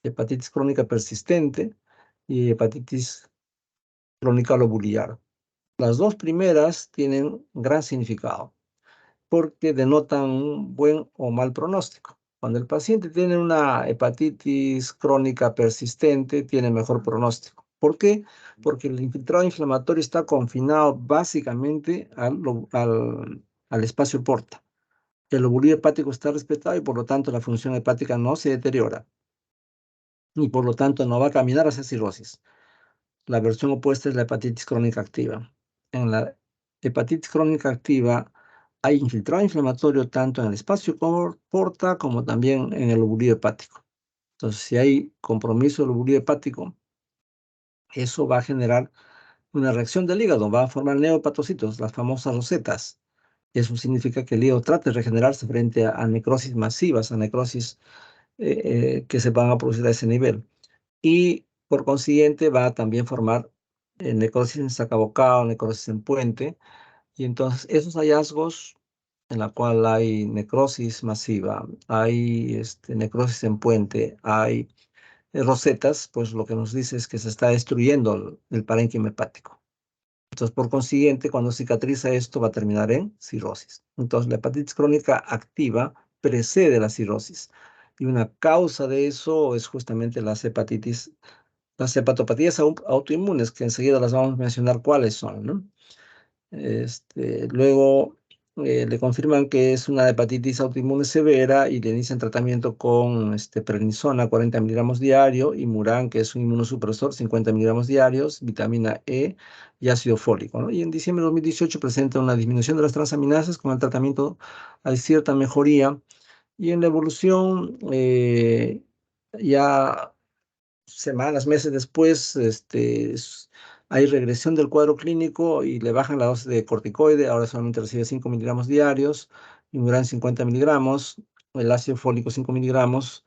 hepatitis crónica persistente y hepatitis crónica lobular. Las dos primeras tienen gran significado porque denotan un buen o mal pronóstico. Cuando el paciente tiene una hepatitis crónica persistente, tiene mejor pronóstico. ¿Por qué? Porque el infiltrado inflamatorio está confinado básicamente al espacio porta. El lobulio hepático está respetado y por lo tanto la función hepática no se deteriora y por lo tanto no va a caminar hacia cirrosis. La versión opuesta es la hepatitis crónica activa. En la hepatitis crónica activa hay infiltrado inflamatorio tanto en el espacio porta como también en el lobulio hepático. Entonces, si hay compromiso del lobulio hepático, eso va a generar una reacción del hígado, va a formar neopatocitos, las famosas rosetas. Eso significa que el hígado trata de regenerarse frente a necrosis masivas, a necrosis que se van a producir a ese nivel. Y por consiguiente va a también formar necrosis en sacabocado, necrosis en puente. Y entonces esos hallazgos en la cual hay necrosis masiva, hay necrosis en puente, hay rosetas, pues lo que nos dice es que se está destruyendo el parénquima hepático. Entonces, por consiguiente, cuando cicatriza esto va a terminar en cirrosis. Entonces, la hepatitis crónica activa precede la cirrosis. Y una causa de eso es justamente las hepatopatías autoinmunes, que enseguida las vamos a mencionar cuáles son, ¿no? Luego le confirman que es una hepatitis autoinmune severa y le inician tratamiento con prednisona 40 miligramos diario y Muran, que es un inmunosupresor, 50 miligramos diarios, vitamina E y ácido fólico, ¿no? Y en diciembre de 2018 presenta una disminución de las transaminasas. Con el tratamiento hay cierta mejoría y en la evolución ya semanas, meses después, hay regresión del cuadro clínico y le bajan la dosis de corticoide. Ahora solamente recibe 5 miligramos diarios, Imuran 50 miligramos, el ácido fólico 5 miligramos,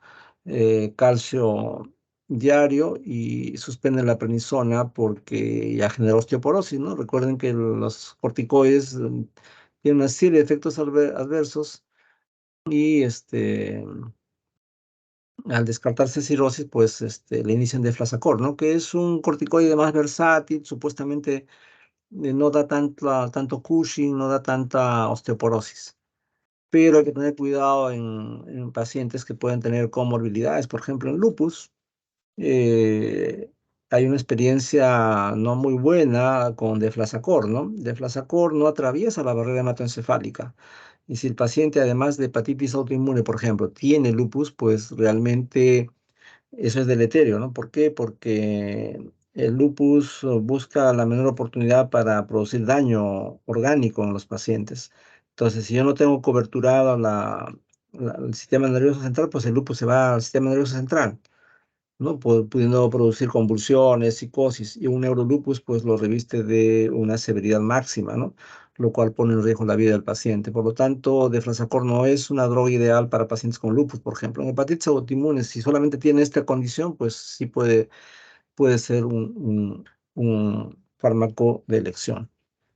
calcio diario y suspende la prednisona porque ya generó osteoporosis, ¿no? Recuerden que los corticoides tienen una serie de efectos adversos y al descartarse cirrosis, pues le inician deflasacor, ¿no? Que es un corticoide más versátil, supuestamente no da tanto Cushing, no da tanta osteoporosis. Pero hay que tener cuidado en pacientes que pueden tener comorbilidades. Por ejemplo, en lupus, eh, hay una experiencia no muy buena con deflasacor, ¿no? Deflasacor no atraviesa la barrera hematoencefálica. Y si el paciente, además de hepatitis autoinmune, por ejemplo, tiene lupus, pues realmente eso es deleterio, ¿no? ¿Por qué? Porque el lupus busca la menor oportunidad para producir daño orgánico en los pacientes. Entonces, si yo no tengo coberturado el sistema nervioso central, pues el lupus se va al sistema nervioso central, ¿no? Pudiendo producir convulsiones, psicosis, y un neurolupus pues lo reviste de una severidad máxima, ¿no? Lo cual pone en riesgo la vida del paciente. Por lo tanto, deflasacor no es una droga ideal para pacientes con lupus, por ejemplo. En hepatitis autoinmune, si solamente tiene esta condición, pues sí puede ser un fármaco de elección.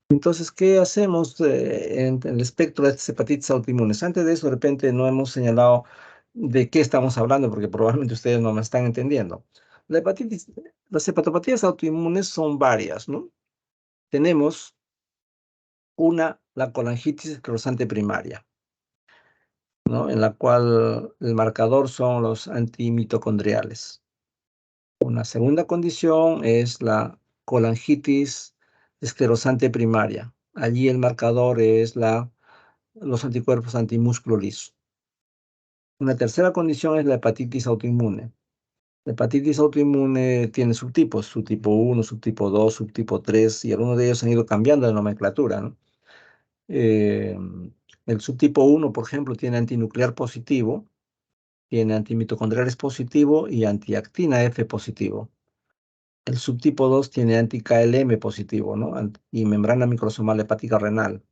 Entonces, ¿qué hacemos en el espectro de estas hepatitis autoinmunes? Antes de eso, de repente no hemos señalado de qué estamos hablando, porque probablemente ustedes no me están entendiendo. Las hepatopatías autoinmunes son varias, ¿no? Tenemos la colangitis esclerosante primaria, ¿no? En la cual el marcador son los antimitocondriales. Una segunda condición es la colangitis esclerosante primaria. Allí el marcador es los anticuerpos antimúsculo liso. Una tercera condición es la hepatitis autoinmune. La hepatitis autoinmune tiene subtipos, subtipo 1, subtipo 2, subtipo 3, y algunos de ellos han ido cambiando de nomenclatura, ¿no? Eh, el subtipo 1, por ejemplo, tiene antinuclear positivo, tiene antimitocondriales positivo y antiactina F positivo. El subtipo 2 tiene anti-KLM positivo, ¿no? Y membrana microsomal hepática renal.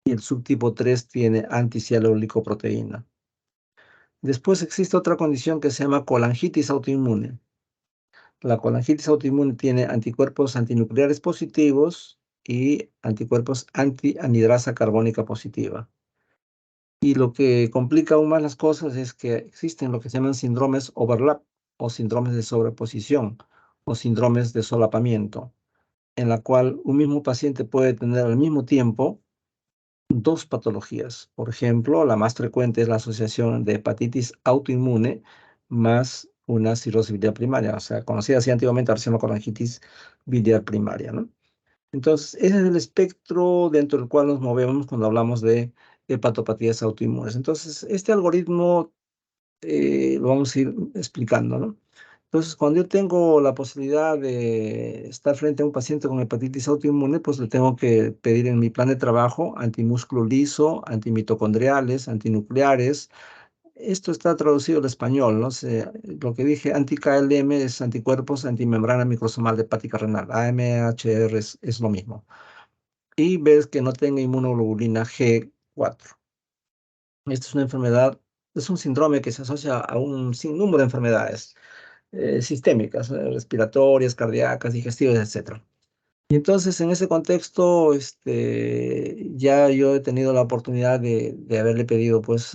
Y el subtipo 3 tiene anti-cianolicoproteína. Después existe otra condición que se llama colangitis autoinmune. La colangitis autoinmune tiene anticuerpos antinucleares positivos y anticuerpos anti-anhidrasa carbónica positiva. Y lo que complica aún más las cosas es que existen lo que se llaman síndromes overlap o síndromes de sobreposición o síndromes de solapamiento, en la cual un mismo paciente puede tener al mismo tiempo dos patologías. Por ejemplo, la más frecuente es la asociación de hepatitis autoinmune más una cirrosis biliar primaria, o sea, conocida así antiguamente, ahora se llama colangitis biliar primaria, ¿no? Entonces, ese es el espectro dentro del cual nos movemos cuando hablamos de hepatopatías autoinmunes. Entonces, este algoritmo lo vamos a ir explicando, ¿no? Entonces, cuando yo tengo la posibilidad de estar frente a un paciente con hepatitis autoinmune, pues le tengo que pedir en mi plan de trabajo antimúsculo liso, antimitocondriales, antinucleares. Esto está traducido al español, ¿no? Lo que dije, anti-KLM es anticuerpos antimembrana microsomal de hepática renal. AMHR es lo mismo. Y ves que no tenga inmunoglobulina G4. Esta es una enfermedad, es un síndrome que se asocia a un sinnúmero de enfermedades sistémicas, respiratorias, cardíacas, digestivas, etcétera. Y entonces, en ese contexto, ya yo he tenido la oportunidad de haberle pedido, pues,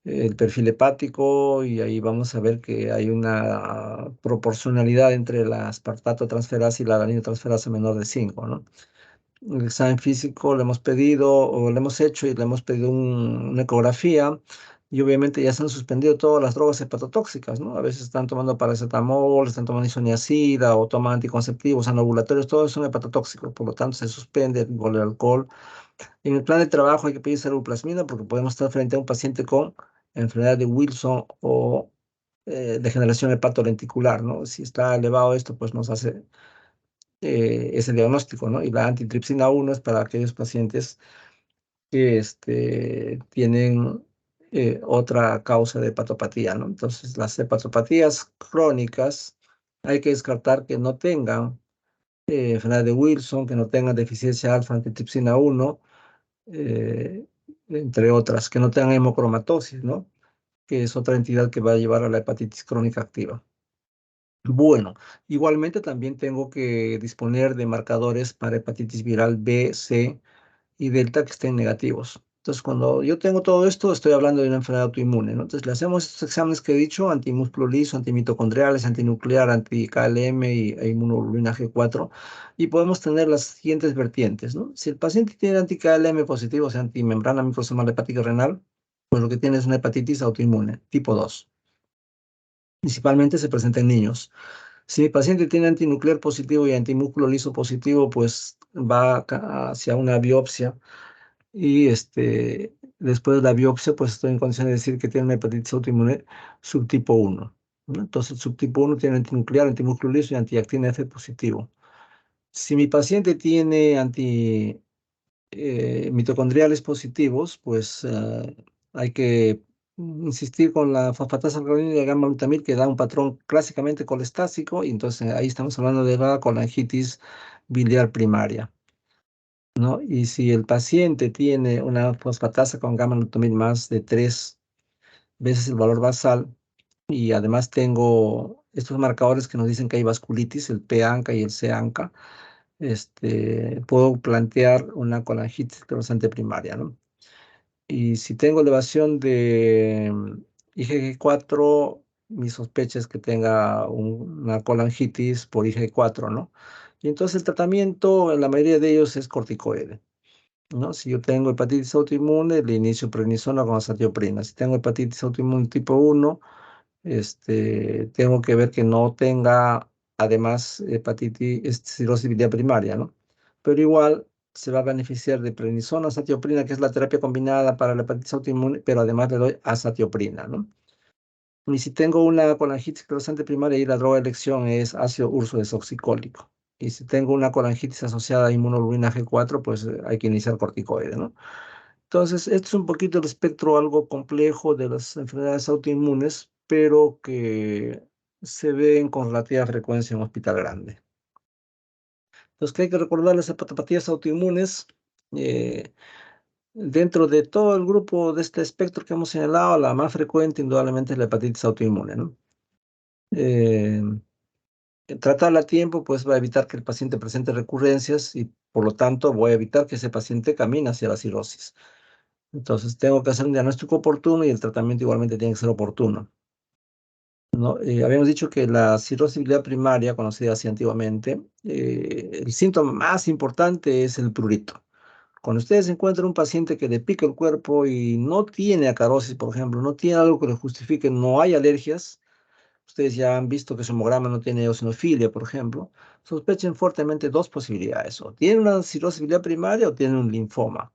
el perfil hepático y ahí vamos a ver que hay una proporcionalidad entre la aspartato transferasa y la alanino transferasa menor de 5, ¿no? El examen físico le hemos pedido o le hemos hecho y le hemos pedido una ecografía y obviamente ya se han suspendido todas las drogas hepatotóxicas, ¿no? A veces están tomando paracetamol, están tomando isoniazida o toman anticonceptivos, anovulatorios, todo eso es un hepatotóxico, por lo tanto se suspende igual el alcohol. En el plan de trabajo hay que pedir ceruloplasmina porque podemos estar frente a un paciente con enfermedad de Wilson o degeneración hepatolenticular, ¿no? Si está elevado esto, pues nos hace ese diagnóstico, ¿no? Y la antitripsina 1 es para aquellos pacientes que tienen otra causa de hepatopatía, ¿no? Entonces, las hepatopatías crónicas hay que descartar que no tengan enfermedad de Wilson, que no tengan deficiencia alfa antitripsina 1, eh, entre otras, que no tengan hemocromatosis, ¿no? Que es otra entidad que va a llevar a la hepatitis crónica activa. Bueno, igualmente también tengo que disponer de marcadores para hepatitis viral B, C y delta que estén negativos. Entonces, cuando yo tengo todo esto, estoy hablando de una enfermedad autoinmune, ¿no? Entonces, le hacemos estos exámenes que he dicho, antimúsculo liso, antimitocondriales, antinuclear, anti-KLM e inmunoglobulina G4, y podemos tener las siguientes vertientes, ¿no? Si el paciente tiene anti-KLM positivo, o sea, antimembrana microsomal hepática renal, pues lo que tiene es una hepatitis autoinmune, tipo 2. Principalmente se presenta en niños. Si mi paciente tiene antinuclear positivo y antimúsculo liso positivo, pues va hacia una biopsia y después de la biopsia, pues estoy en condición de decir que tiene una hepatitis autoinmune subtipo 1, ¿no? Entonces, el subtipo 1 tiene antinuclear, antimúsculo liso y antiactina F positivo. Si mi paciente tiene mitocondriales positivos, pues hay que insistir con la fosfatasa alcalina y la gamma glutamil que da un patrón clásicamente colestásico y entonces ahí estamos hablando de la colangitis biliar primaria, ¿no? Y si el paciente tiene una fosfatasa con gamma glutamil más de 3 veces el valor basal y además tengo estos marcadores que nos dicen que hay vasculitis, el P-ANCA y el C-ANCA, puedo plantear una colangitis closante primaria, ¿no? Y si tengo elevación de IgG4, mi sospecha es que tenga una colangitis por IgG4, ¿no? Y entonces el tratamiento, en la mayoría de ellos, es corticoide, ¿no? Si yo tengo hepatitis autoinmune, le inicio prednisona con azatioprina. Si tengo hepatitis autoinmune tipo 1, tengo que ver que no tenga, además, hepatitis, cirrosis biliar primaria, ¿no? Pero igual se va a beneficiar de prednisona, azatioprina, que es la terapia combinada para la hepatitis autoinmune, pero además le doy azatioprina, ¿no? Y si tengo una colangitis closante primaria y la droga de elección es ácido urso desoxicólico. Y si tengo una colangitis asociada a inmunoglobulina G4, pues hay que iniciar corticoide, ¿no? Entonces, este es un poquito el espectro algo complejo de las enfermedades autoinmunes, pero que se ven con relativa frecuencia en un hospital grande. Entonces, que hay que recordar las hepatopatías autoinmunes. eh, Dentro de todo el grupo de este espectro que hemos señalado, la más frecuente indudablemente es la hepatitis autoinmune, ¿no? Eh, tratarla a tiempo, pues va a evitar que el paciente presente recurrencias y por lo tanto voy a evitar que ese paciente camine hacia la cirrosis. Entonces tengo que hacer un diagnóstico oportuno y el tratamiento igualmente tiene que ser oportuno, ¿no? Habíamos dicho que la cirrosis biliar primaria, conocida así antiguamente, el síntoma más importante es el prurito. Cuando ustedes encuentran un paciente que le pica el cuerpo y no tiene acarosis, por ejemplo, no tiene algo que le justifique, no hay alergias, ustedes ya han visto que su hemograma no tiene eosinofilia, por ejemplo, sospechen fuertemente dos posibilidades: o tiene una cirrosis biliar primaria o tiene un linfoma.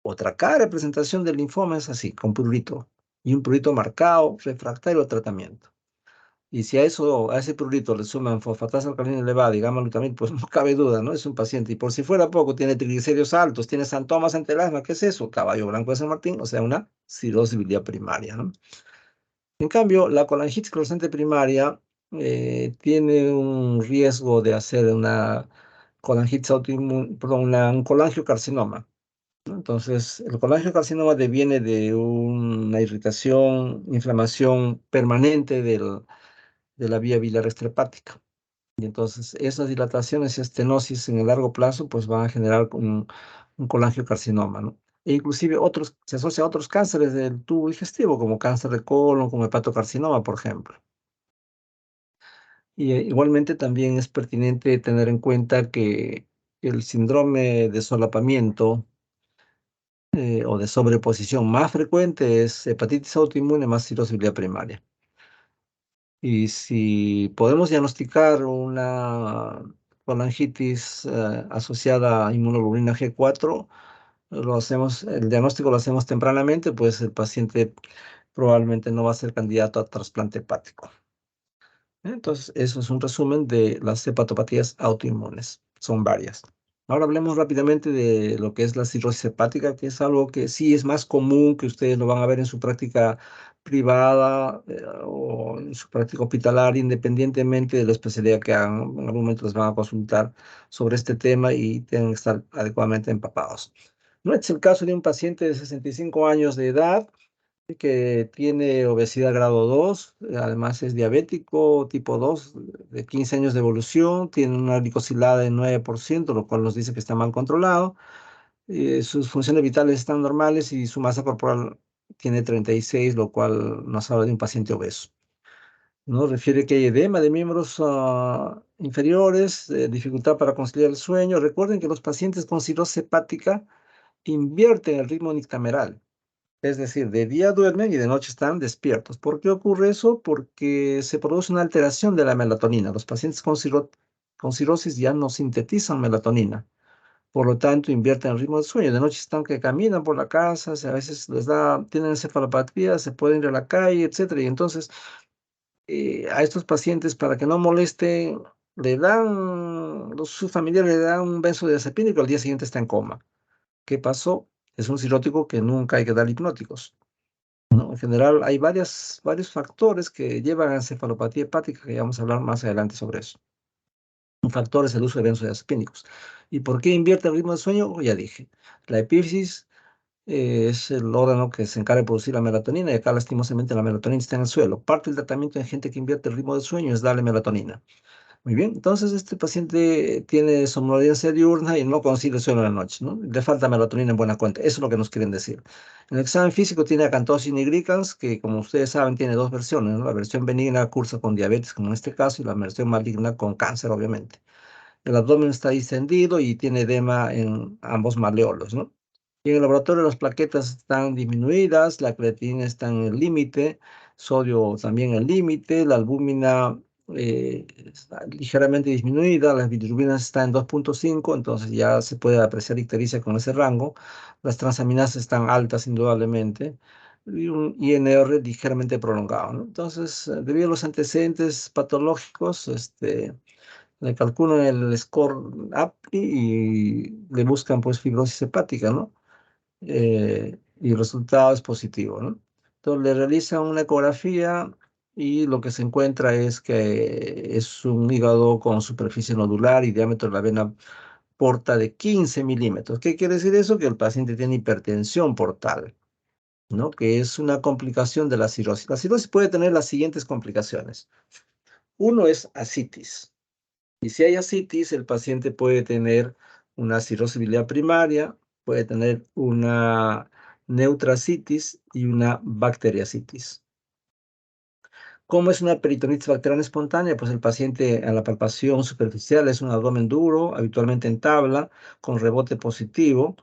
Otra cara de presentación del linfoma es así, con prurito, y un prurito marcado, refractario al tratamiento. Y si a eso, a ese prurito le suman fosfatasa alcalina elevada y gamma glutamina, pues no cabe duda, ¿no? Es un paciente. Y por si fuera poco, tiene triglicéridos altos, tiene santomas ante el asma. ¿Qué es eso? Caballo blanco de San Martín, o sea, una cirrosis biliar primaria, ¿no? En cambio, la colangitis cruzante primaria tiene un riesgo de hacer una colangitis autoinmune, perdón, un colangiocarcinoma, ¿no? Entonces, el colangiocarcinoma deviene de una irritación, inflamación permanente de la vía biliar extrahepática. Y entonces, esas dilataciones y estenosis en el largo plazo, pues van a generar un colangiocarcinoma, ¿no? E inclusive otros, se asocia a otros cánceres del tubo digestivo, como cáncer de colon, como hepatocarcinoma, por ejemplo. Y igualmente también es pertinente tener en cuenta que el síndrome de solapamiento o de sobreposición más frecuente es hepatitis autoinmune más cirrosis biliar primaria. Y si podemos diagnosticar una colangitis asociada a inmunoglobulina G4, lo hacemos, el diagnóstico lo hacemos tempranamente, pues el paciente probablemente no va a ser candidato a trasplante hepático. Entonces, eso es un resumen de las hepatopatías autoinmunes. Son varias. Ahora hablemos rápidamente de lo que es la cirrosis hepática, que es algo que sí es más común, que ustedes lo van a ver en su práctica privada o en su práctica hospitalaria, independientemente de la especialidad que hagan. En algún momento les van a consultar sobre este tema y tienen que estar adecuadamente empapados. No es el caso de un paciente de 65 años de edad que tiene obesidad grado 2, además es diabético tipo 2, de 15 años de evolución, tiene una glicosilada de 9%, lo cual nos dice que está mal controlado, sus funciones vitales están normales y su masa corporal tiene 36, lo cual nos habla de un paciente obeso, ¿no? Refiere que hay edema de miembros inferiores, dificultad para conciliar el sueño. Recuerden que los pacientes con cirrosis hepática invierten el ritmo nictameral. Es decir, de día duermen y de noche están despiertos. ¿Por qué ocurre eso? Porque se produce una alteración de la melatonina. Los pacientes con cirrosis ya no sintetizan melatonina. Por lo tanto, invierten el ritmo del sueño. De noche están que caminan por la casa, a veces les da, tienen encefalopatía, se pueden ir a la calle, etcétera. Y entonces, a estos pacientes, para que no molesten, le dan, sus familiares le dan un benzodiazepínico, al día siguiente está en coma. ¿Qué pasó? Es un cirrótico que nunca hay que dar hipnóticos, ¿no? En general, hay varios factores que llevan a encefalopatía hepática, que ya vamos a hablar más adelante sobre eso. Un factor es el uso de benzodiazepínicos. ¿Y por qué invierte el ritmo del sueño? Ya dije. La epífisis es el órgano que se encarga de producir la melatonina y acá lastimosamente la melatonina está en el suelo. Parte del tratamiento en gente que invierte el ritmo del sueño es darle melatonina. Muy bien, entonces este paciente tiene somnolencia diurna y no consigue sueño en la noche, ¿no? Le falta melatonina en buena cuenta, eso es lo que nos quieren decir. En el examen físico tiene acantosina nigricans, que como ustedes saben tiene dos versiones, ¿no? La versión benigna cursa con diabetes, como en este caso, y la versión maligna con cáncer, obviamente. El abdomen está distendido y tiene edema en ambos maleolos, ¿no? Y en el laboratorio las plaquetas están disminuidas, la creatinina está en el límite, sodio también en el límite, la albúmina está ligeramente disminuida, las bilirrubinas están en 2,5, entonces ya se puede apreciar ictericia con ese rango. Las transaminasas están altas indudablemente y un INR ligeramente prolongado, ¿no? Entonces, debido a los antecedentes patológicos, le calculan el score APRI y le buscan pues fibrosis hepática, ¿no? Y el resultado es positivo, ¿no? Entonces le realizan una ecografía y lo que se encuentra es que es un hígado con superficie nodular y diámetro de la vena porta de 15 milímetros. ¿Qué quiere decir eso? Que el paciente tiene hipertensión portal, ¿no? Que es una complicación de la cirrosis. La cirrosis puede tener las siguientes complicaciones. Uno es ascitis. Y si hay ascitis, el paciente puede tener una cirrosis biliar primaria, puede tener una neutrocitis y una bacteriacitis. ¿Cómo es una peritonitis bacteriana espontánea? Pues el paciente a la palpación superficial es un abdomen duro, habitualmente en tabla, con rebote positivo.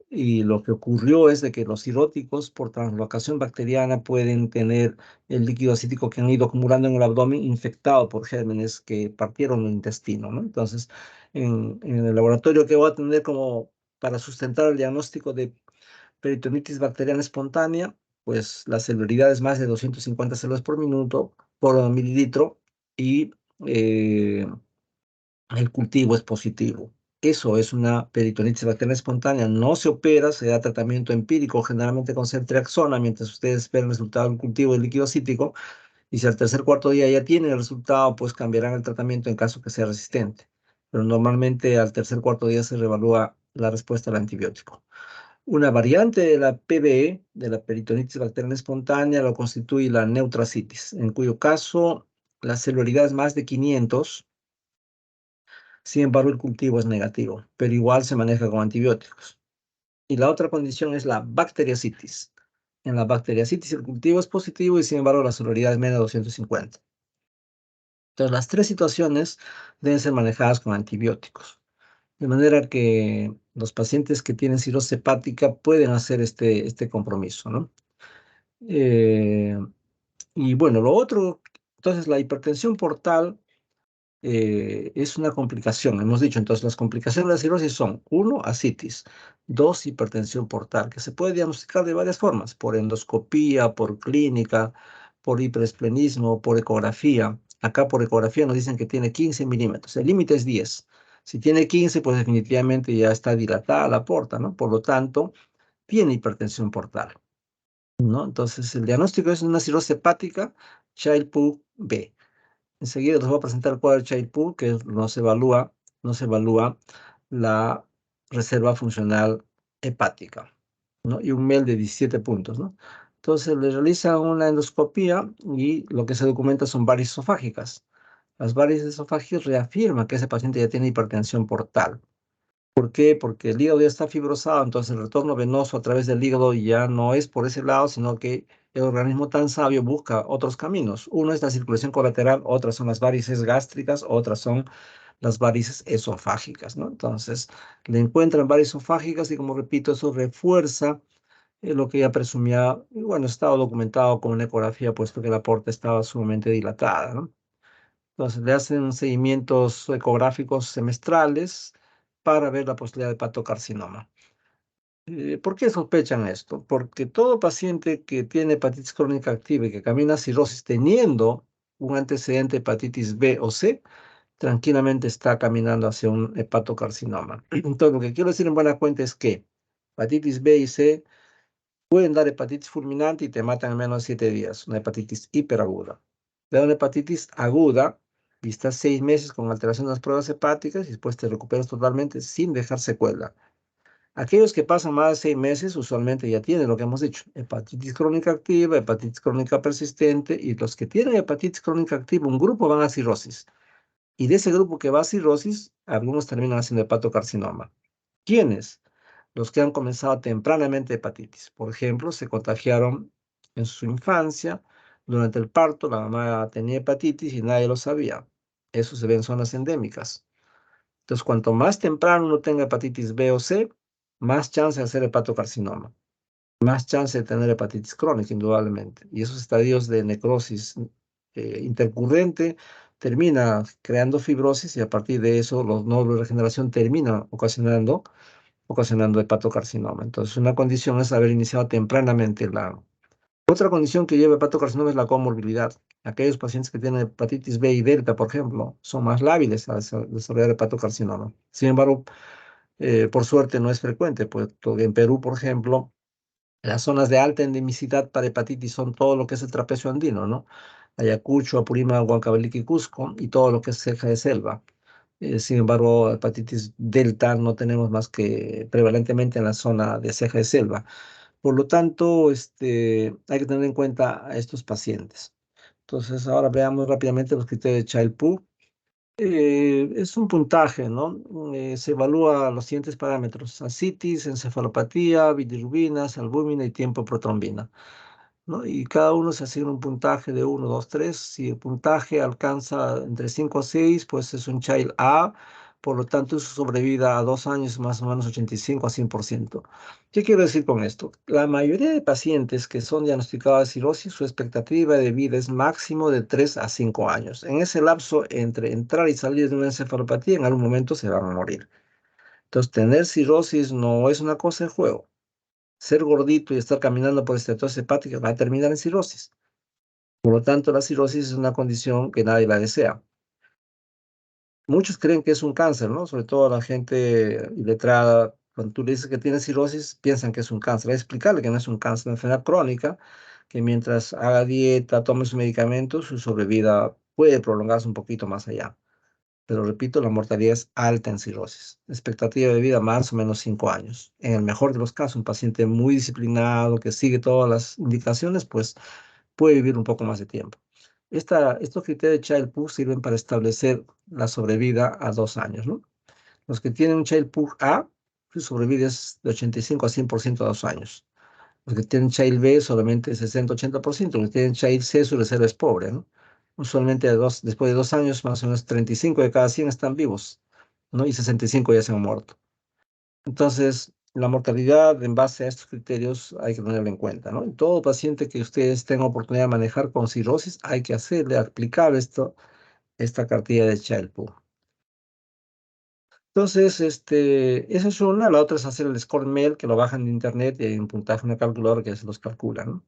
Y lo que ocurrió es de que los ciróticos por translocación bacteriana pueden tener el líquido acítico que han ido acumulando en el abdomen infectado por gérmenes que partieron el intestino, ¿no? Entonces, en el laboratorio que voy a tener como para sustentar el diagnóstico de peritonitis bacteriana espontánea, pues la celularidad es más de 250 células por minuto por mililitro y eh, el cultivo es positivo. Eso es una peritonitis bacteriana espontánea. No se opera, se da tratamiento empírico, generalmente con ceftriaxona, mientras ustedes esperan el resultado del cultivo del líquido cítrico. Y si al tercer cuarto día ya tienen el resultado, pues cambiarán el tratamiento en caso que sea resistente. Pero normalmente al tercer cuarto día se reevalúa la respuesta al antibiótico. Una variante de la PBE, de la peritonitis bacteriana espontánea, lo constituye la neutrocitis, en cuyo caso la celularidad es más de 500. Sin embargo, el cultivo es negativo, pero igual se maneja con antibióticos. Y la otra condición es la bacteriacitis. En la bacteriacitis el cultivo es positivo y sin embargo la solubilidad es menos de 250. Entonces, las tres situaciones deben ser manejadas con antibióticos. De manera que los pacientes que tienen cirrosis hepática pueden hacer este compromiso, ¿no? Eh, y bueno, lo otro, entonces la hipertensión portal es una complicación. Hemos dicho, entonces, las complicaciones de la cirrosis son, uno, ascitis, dos, hipertensión portal, que se puede diagnosticar de varias formas, por endoscopía, por clínica, por hiperesplenismo, por ecografía. Acá por ecografía nos dicen que tiene 15 milímetros, el límite es 10. Si tiene 15, pues definitivamente ya está dilatada la porta, ¿no? Por lo tanto, tiene hipertensión portal, ¿no? Entonces, el diagnóstico es una cirrosis hepática, Child-Pugh B. Enseguida les voy a presentar el cuadro de Child-Pugh, que nos evalúa la reserva funcional hepática, ¿no? Y un MEL de 17 puntos, ¿no? Entonces le realizan una endoscopía y lo que se documenta son varices esofágicas. Las varices esofágicas reafirman que ese paciente ya tiene hipertensión portal. ¿Por qué? Porque el hígado ya está fibrosado, entonces el retorno venoso a través del hígado ya no es por ese lado, sino que el organismo tan sabio busca otros caminos. Uno es la circulación colateral, otras son las varices gástricas, otras son las varices esofágicas, ¿no? Entonces, le encuentran varices esofágicas y como repito, eso refuerza lo que ya presumía, y bueno, estaba documentado con una ecografía, puesto que la porta estaba sumamente dilatada, ¿no? Entonces le hacen seguimientos ecográficos semestrales para ver la posibilidad de hepatocarcinoma. ¿Por qué sospechan esto? Porque todo paciente que tiene hepatitis crónica activa y que camina cirrosis teniendo un antecedente de hepatitis B o C, tranquilamente está caminando hacia un hepatocarcinoma. Entonces, lo que quiero decir en buena cuenta es que hepatitis B y C pueden dar hepatitis fulminante y te matan en menos de 7 días, una hepatitis hiperaguda. Te da una hepatitis aguda y estás 6 meses con alteración de las pruebas hepáticas y después te recuperas totalmente sin dejar secuela. Aquellos que pasan más de 6 meses usualmente ya tienen lo que hemos dicho, hepatitis crónica activa, hepatitis crónica persistente y los que tienen hepatitis crónica activa, un grupo van a cirrosis. Y de ese grupo que va a cirrosis, algunos terminan haciendo hepatocarcinoma. ¿Quiénes? Los que han comenzado tempranamente hepatitis. Por ejemplo, se contagiaron en su infancia, durante el parto, la mamá tenía hepatitis y nadie lo sabía. Eso se ve en zonas endémicas. Entonces, cuanto más temprano uno tenga hepatitis B o C, más chance de hacer hepatocarcinoma, más chance de tener hepatitis crónica, indudablemente. Y esos estadios de necrosis intercurrente termina creando fibrosis y a partir de eso los nódulos de regeneración terminan ocasionando hepatocarcinoma. Entonces, una condición es haber iniciado tempranamente la... Otra condición que lleva hepatocarcinoma es la comorbilidad. Aquellos pacientes que tienen hepatitis B y delta, por ejemplo, son más lábiles a desarrollar hepatocarcinoma. Sin embargo, por suerte no es frecuente, puesto que en Perú, por ejemplo, las zonas de alta endemicidad para hepatitis son todo lo que es el trapecio andino, ¿no? Ayacucho, Apurímac, Huancavelica y Cusco, y todo lo que es ceja de selva. Sin embargo, hepatitis delta no tenemos más que prevalentemente en la zona de ceja de selva. Por lo tanto, hay que tener en cuenta a estos pacientes. Entonces, ahora veamos rápidamente los criterios de Child-Pugh. Es un puntaje, ¿no? Se evalúa los siguientes parámetros: ascitis, encefalopatía, bilirrubinas, albúmina y tiempo protrombina, ¿no? Y cada uno se asigna un puntaje de 1, 2, 3. Si el puntaje alcanza entre 5 a 6, pues es un Child A. Por lo tanto, su sobrevida a 2 años es más o menos 85 a 100%. ¿Qué quiero decir con esto? La mayoría de pacientes que son diagnosticados de cirrosis, su expectativa de vida es máximo de 3 a 5 años. En ese lapso, entre entrar y salir de una encefalopatía, en algún momento se van a morir. Entonces, tener cirrosis no es una cosa de juego. Ser gordito y estar caminando por esteatosis hepática va a terminar en cirrosis. Por lo tanto, la cirrosis es una condición que nadie la desea. Muchos creen que es un cáncer, ¿no? Sobre todo la gente iletrada, cuando tú le dices que tiene cirrosis, piensan que es un cáncer. Hay que explicarle que no es un cáncer, es una enfermedad crónica, que mientras haga dieta, tome sus medicamentos, su sobrevida puede prolongarse un poquito más allá. Pero repito, la mortalidad es alta en cirrosis. Expectativa de vida más o menos 5 años. En el mejor de los casos, un paciente muy disciplinado, que sigue todas las indicaciones, pues puede vivir un poco más de tiempo. Estos criterios de Child-Pugh sirven para establecer la sobrevida a 2 años, ¿no? Los que tienen un Child-Pugh A, su sobrevida es de 85 a 100% a 2 años. Los que tienen Child B, solamente 60-80%. Los que tienen Child C, su reserva es pobre, ¿no? Usualmente después de 2 años, más o menos 35 de cada 100 están vivos, ¿no? Y 65 ya se han muerto. Entonces, la mortalidad en base a estos criterios hay que tenerlo en cuenta, ¿no? En todo paciente que ustedes tengan oportunidad de manejar con cirrosis, hay que hacerle aplicar esta cartilla de Child-Pugh. Entonces, esa es una. La otra es hacer el score MEL, que lo bajan de internet y hay un puntaje, una calculadora que se los calcula, ¿no?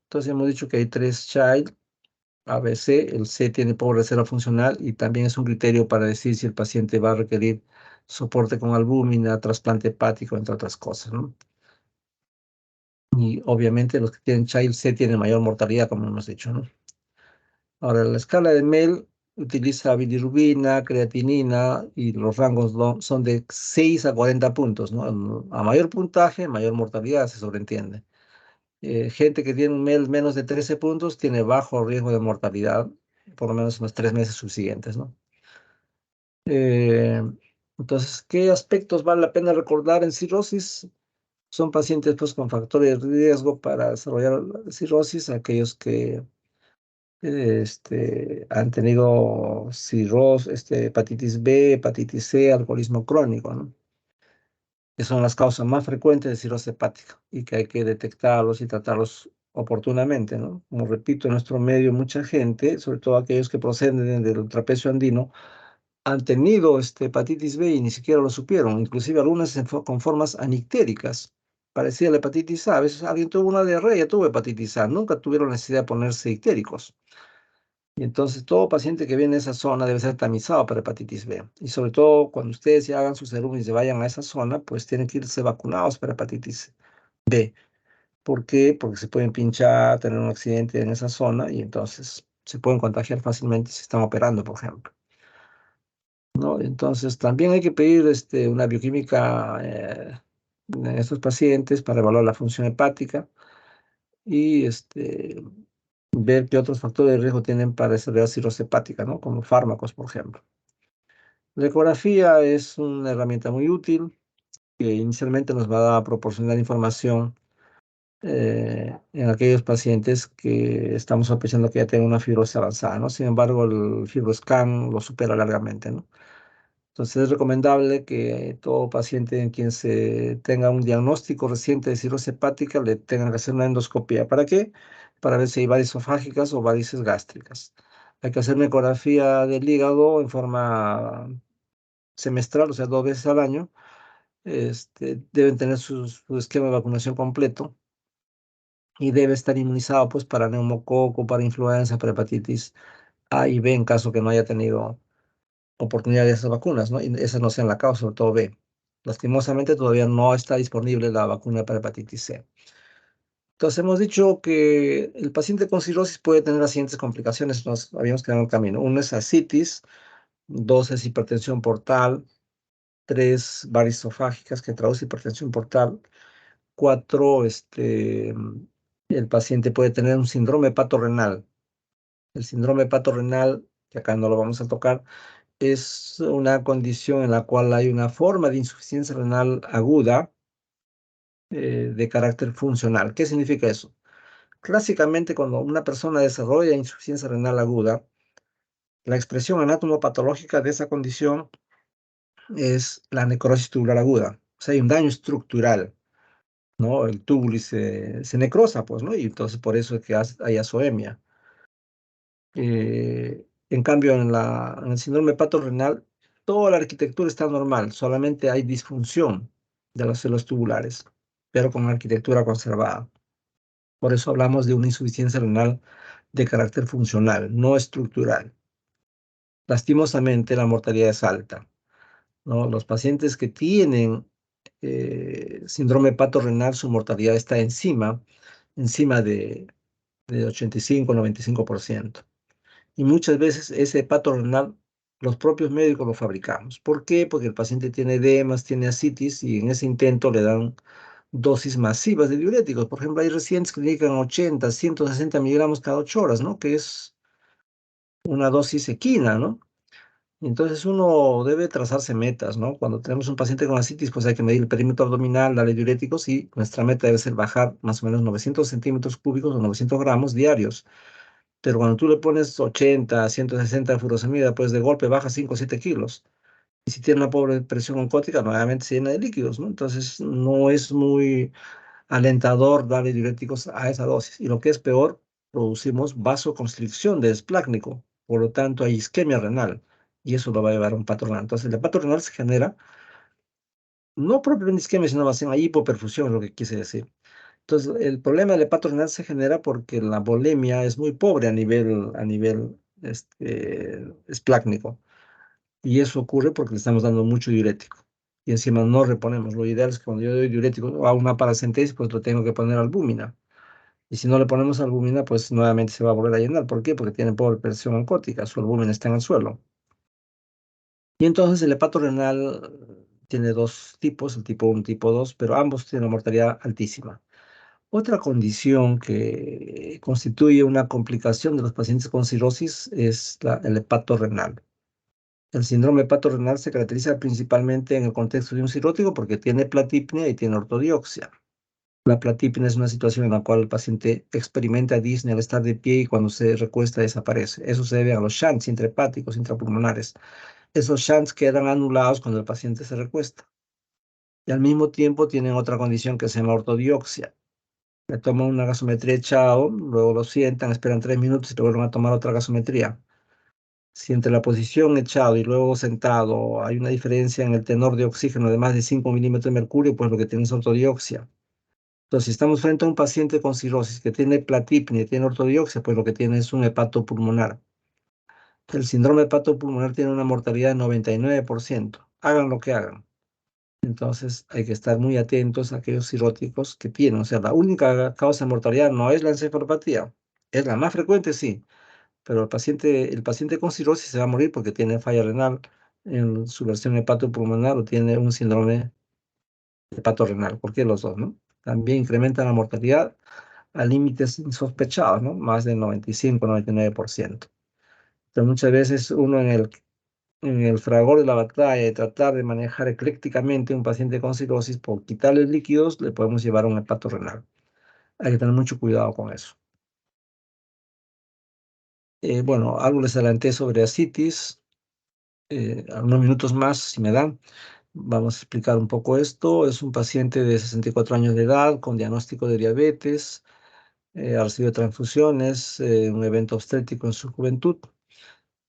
Entonces, hemos dicho que hay tres Child, A, B, C. El C tiene pobre reserva funcional y también es un criterio para decir si el paciente va a requerir soporte con albúmina, trasplante hepático, entre otras cosas, ¿no? Y obviamente los que tienen Child C tienen mayor mortalidad, como hemos dicho, ¿no? Ahora, la escala de MEL utiliza bilirrubina, creatinina y los rangos son de 6 a 40 puntos, ¿no? A mayor puntaje, mayor mortalidad, se sobreentiende. Gente que tiene un MEL menos de 13 puntos tiene bajo riesgo de mortalidad, por lo menos en los 3 meses subsiguientes, ¿no? Eh, entonces, ¿qué aspectos vale la pena recordar en cirrosis? Son pacientes pues, con factores de riesgo para desarrollar cirrosis, aquellos que han tenido cirrosis, hepatitis B, hepatitis C, alcoholismo crónico, ¿no? Que son las causas más frecuentes de cirrosis hepática y que hay que detectarlos y tratarlos oportunamente, ¿no? Como repito, en nuestro medio mucha gente, sobre todo aquellos que proceden del trapecio andino, han tenido hepatitis B y ni siquiera lo supieron, inclusive algunas con formas anictéricas, parecía la hepatitis A. A veces alguien tuvo una diarrea, tuvo hepatitis A, nunca tuvieron necesidad de ponerse ictéricos. Y entonces todo paciente que viene a esa zona debe ser tamizado para hepatitis B. Y sobre todo cuando ustedes ya hagan sus serum y se vayan a esa zona, pues tienen que irse vacunados para hepatitis B. ¿Por qué? Porque se pueden pinchar, tener un accidente en esa zona y entonces se pueden contagiar fácilmente si están operando, por ejemplo, ¿no? Entonces también hay que pedir una bioquímica en estos pacientes para evaluar la función hepática y ver qué otros factores de riesgo tienen para desarrollar cirrosis hepática, ¿no? Como fármacos, por ejemplo. La ecografía es una herramienta muy útil que inicialmente nos va a proporcionar información en aquellos pacientes que estamos sospechando que ya tienen una fibrosis avanzada, ¿no? Sin embargo, el FibroScan lo supera largamente, ¿no? Entonces es recomendable que todo paciente en quien se tenga un diagnóstico reciente de cirrosis hepática le tengan que hacer una endoscopia. ¿Para qué? Para ver si hay varices esofágicas o varices gástricas. Hay que hacer una ecografía del hígado en forma semestral, o sea, 2 veces al año. Deben tener su esquema de vacunación completo y debe estar inmunizado pues para neumococo, para influenza, para hepatitis A y B en caso que no haya tenido oportunidad de esas vacunas, ¿no? Y esas no sean la causa, sobre todo B. Lastimosamente todavía no está disponible la vacuna para hepatitis C. Entonces hemos dicho que el paciente con cirrosis puede tener las siguientes complicaciones, nos habíamos quedado en el camino. Uno es ascitis, dos es hipertensión portal, tres varices esofágicas que traduce hipertensión portal, cuatro, el paciente puede tener un síndrome hepatorrenal. El síndrome hepatorrenal, que acá no lo vamos a tocar, es una condición en la cual hay una forma de insuficiencia renal aguda de carácter funcional. ¿Qué significa eso? Clásicamente, cuando una persona desarrolla insuficiencia renal aguda, la expresión anatomopatológica de esa condición es la necrosis tubular aguda. O sea, hay un daño estructural, ¿no? El túbulo se necrosa, pues, ¿no? Y entonces por eso es que hay azoemia. En cambio, en el síndrome hepatorenal, toda la arquitectura está normal, solamente hay disfunción de las células tubulares, pero con arquitectura conservada. Por eso hablamos de una insuficiencia renal de carácter funcional, no estructural. Lastimosamente, la mortalidad es alta, ¿no? Los pacientes que tienen síndrome hepatorenal, su mortalidad está encima de 85-95%. Y muchas veces ese hepato renal, los propios médicos lo fabricamos. ¿Por qué? Porque el paciente tiene edemas, tiene ascitis y en ese intento le dan dosis masivas de diuréticos. Por ejemplo, hay recientes que le indican 80, 160 miligramos cada 8 horas, ¿no? Que es una dosis equina, ¿no? Entonces uno debe trazarse metas, ¿no? Cuando tenemos un paciente con ascitis, pues hay que medir el perímetro abdominal, darle diuréticos y nuestra meta debe ser bajar más o menos 900 centímetros cúbicos o 900 gramos diarios. Pero cuando tú le pones 80, 160 de furosemida, pues de golpe baja 5 o 7 kilos. Y si tiene una pobre presión oncótica, nuevamente se llena de líquidos, ¿no? Entonces no es muy alentador darle diuréticos a esa dosis. Y lo que es peor, producimos vasoconstricción de desplácnico. Por lo tanto, hay isquemia renal. Y eso lo va a llevar a un pato renal. Entonces, el pato renal se genera, no propiamente isquemia, sino más bien hay hipoperfusión, es lo que quise decir. Entonces, el problema del hepato renal se genera porque la volemia es muy pobre a nivel esplácnico. Y eso ocurre porque le estamos dando mucho diurético. Y encima no reponemos. Lo ideal es que cuando yo doy diurético a una paracentesis, pues lo tengo que poner albúmina. Y si no le ponemos albúmina, pues nuevamente se va a volver a llenar. ¿Por qué? Porque tiene pobre presión oncótica. Su albúmina está en el suelo. Y entonces el hepato renal tiene dos tipos, el tipo 1 y tipo 2, pero ambos tienen una mortalidad altísima. Otra condición que constituye una complicación de los pacientes con cirrosis es el hepato renal. El síndrome hepatorrenal se caracteriza principalmente en el contexto de un cirrótico porque tiene platipnia y tiene ortodioxia. La platipnia es una situación en la cual el paciente experimenta disnea al estar de pie y cuando se recuesta desaparece. Eso se debe a los shunts intrahepáticos, intrapulmonares. Esos shunts quedan anulados cuando el paciente se recuesta. Y al mismo tiempo tienen otra condición que se llama ortodioxia. Le toman una gasometría echado, luego lo sientan, esperan 3 minutos y le vuelven a tomar otra gasometría. Si entre la posición echado y luego sentado hay una diferencia en el tenor de oxígeno de más de 5 milímetros de mercurio, pues lo que tiene es ortodioxia. Entonces, si estamos frente a un paciente con cirrosis que tiene platipnia y tiene ortodioxia, pues lo que tiene es un hepato pulmonar. El síndrome hepatopulmonar tiene una mortalidad de 99%. Hagan lo que hagan. Entonces, hay que estar muy atentos a aquellos cirróticos que tienen. O sea, la única causa de mortalidad no es la encefalopatía. Es la más frecuente, sí, pero el paciente con cirrosis se va a morir porque tiene falla renal en su versión hepatopulmonar o tiene un síndrome hepatorrenal, cualquiera de los dos, ¿no? También incrementa la mortalidad a límites insospechados, ¿no? Más del 95-99%. Pero muchas veces uno en el fragor de la batalla de tratar de manejar eclécticamente un paciente con cirrosis, por quitarle líquidos, le podemos llevar a un hepatorrenal. Hay que tener mucho cuidado con eso. Bueno, algo les adelanté sobre ascitis. Algunos minutos más, si me dan. Vamos a explicar un poco esto. Es un paciente de 64 años de edad con diagnóstico de diabetes, ha recibido transfusiones, un evento obstétrico en su juventud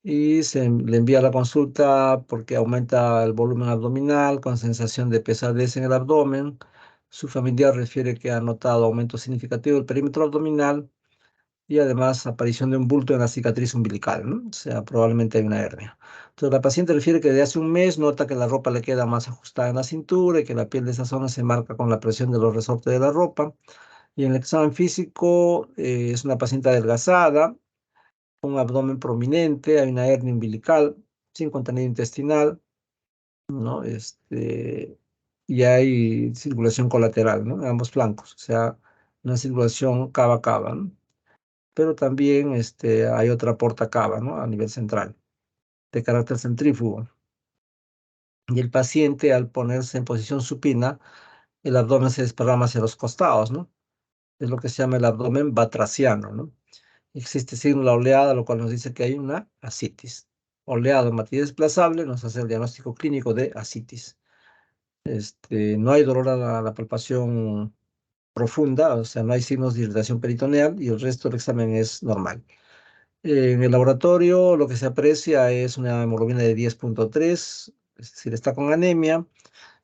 y se le envía a la consulta porque aumenta el volumen abdominal con sensación de pesadez en el abdomen. Su familiar refiere que ha notado aumento significativo del perímetro abdominal y además aparición de un bulto en la cicatriz umbilical, ¿no? O sea, probablemente hay una hernia. Entonces, la paciente refiere que desde hace un mes nota que la ropa le queda más ajustada en la cintura y que la piel de esa zona se marca con la presión de los resortes de la ropa. Y en el examen físico es una paciente adelgazada, un abdomen prominente, hay una hernia umbilical sin contenido intestinal, ¿no? Y hay circulación colateral, ¿no? En ambos flancos, o sea, una circulación cava a cava, ¿no? Pero también hay otra porta cava, ¿no? A nivel central de carácter centrífugo. Y el paciente, al ponerse en posición supina, el abdomen se desparrama hacia los costados, ¿no? Es lo que se llama el abdomen batraciano, ¿no? Existe signo de la oleada, lo cual nos dice que hay una ascitis. Oleado, matiz desplazable, nos hace el diagnóstico clínico de ascitis. No hay dolor a la palpación profunda, o sea, no hay signos de irritación peritoneal y el resto del examen es normal. En el laboratorio lo que se aprecia es una hemoglobina de 10,3, es decir, está con anemia,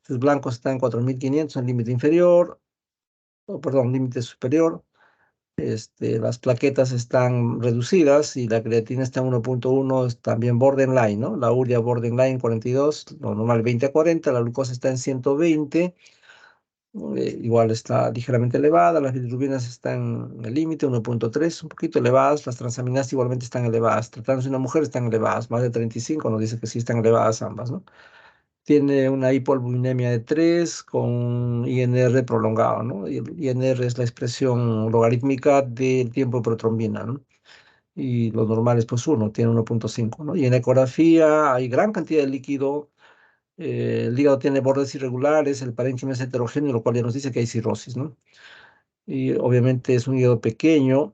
sus blancos están en 4.500, en límite inferior, o perdón, límite superior. Las plaquetas están reducidas y la creatina está en 1,1, es también borderline, ¿no? La urea borderline 42, lo normal 20 a 40, la glucosa está en 120, igual está ligeramente elevada, las bilirrubinas están en el límite 1,3, un poquito elevadas, las transaminadas igualmente están elevadas, tratándose de una mujer están elevadas, más de 35 nos dice que sí están elevadas ambas, ¿no? Tiene una hipoalbuminemia de 3 con INR prolongado, ¿no? Y el INR es la expresión logarítmica del tiempo de protrombina, ¿no? Y lo normal es pues 1, tiene 1,5, ¿no? Y en ecografía hay gran cantidad de líquido, el hígado tiene bordes irregulares, el parénquima es heterogéneo, lo cual ya nos dice que hay cirrosis, ¿no? Y obviamente es un hígado pequeño,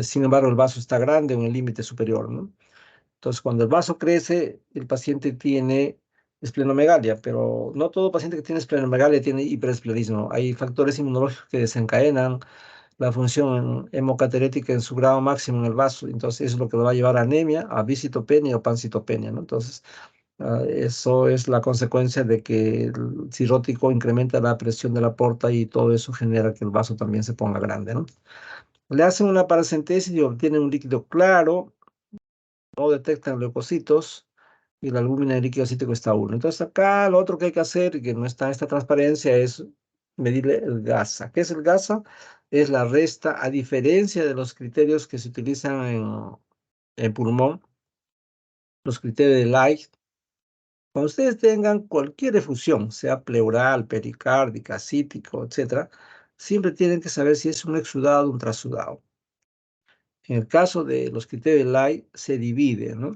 sin embargo el vaso está grande en el límite superior, ¿no? Entonces, cuando el vaso crece, el paciente tiene esplenomegalia, pero no todo paciente que tiene esplenomegalia tiene hiperesplenismo. Hay factores inmunológicos que desencadenan la función hemocaterética en su grado máximo en el vaso. Entonces, eso es lo que lo va a llevar a anemia, a visitopenia o pancitopenia, ¿no? Entonces, eso es la consecuencia de que el cirrótico incrementa la presión de la porta y todo eso genera que el vaso también se ponga grande, ¿no? Le hacen una paracentesis y obtienen un líquido claro, no detectan leucocitos y la albúmina del líquido cítrico está a 1. Entonces acá lo otro que hay que hacer, que no está en esta transparencia, es medirle el GASA. ¿Qué es el GASA? Es la resta, a diferencia de los criterios que se utilizan en pulmón, los criterios de Light. Cuando ustedes tengan cualquier efusión, sea pleural, pericárdica, cítico, etcétera, siempre tienen que saber si es un exudado o un trasudado. En el caso de los criterios de Light, se divide, ¿no?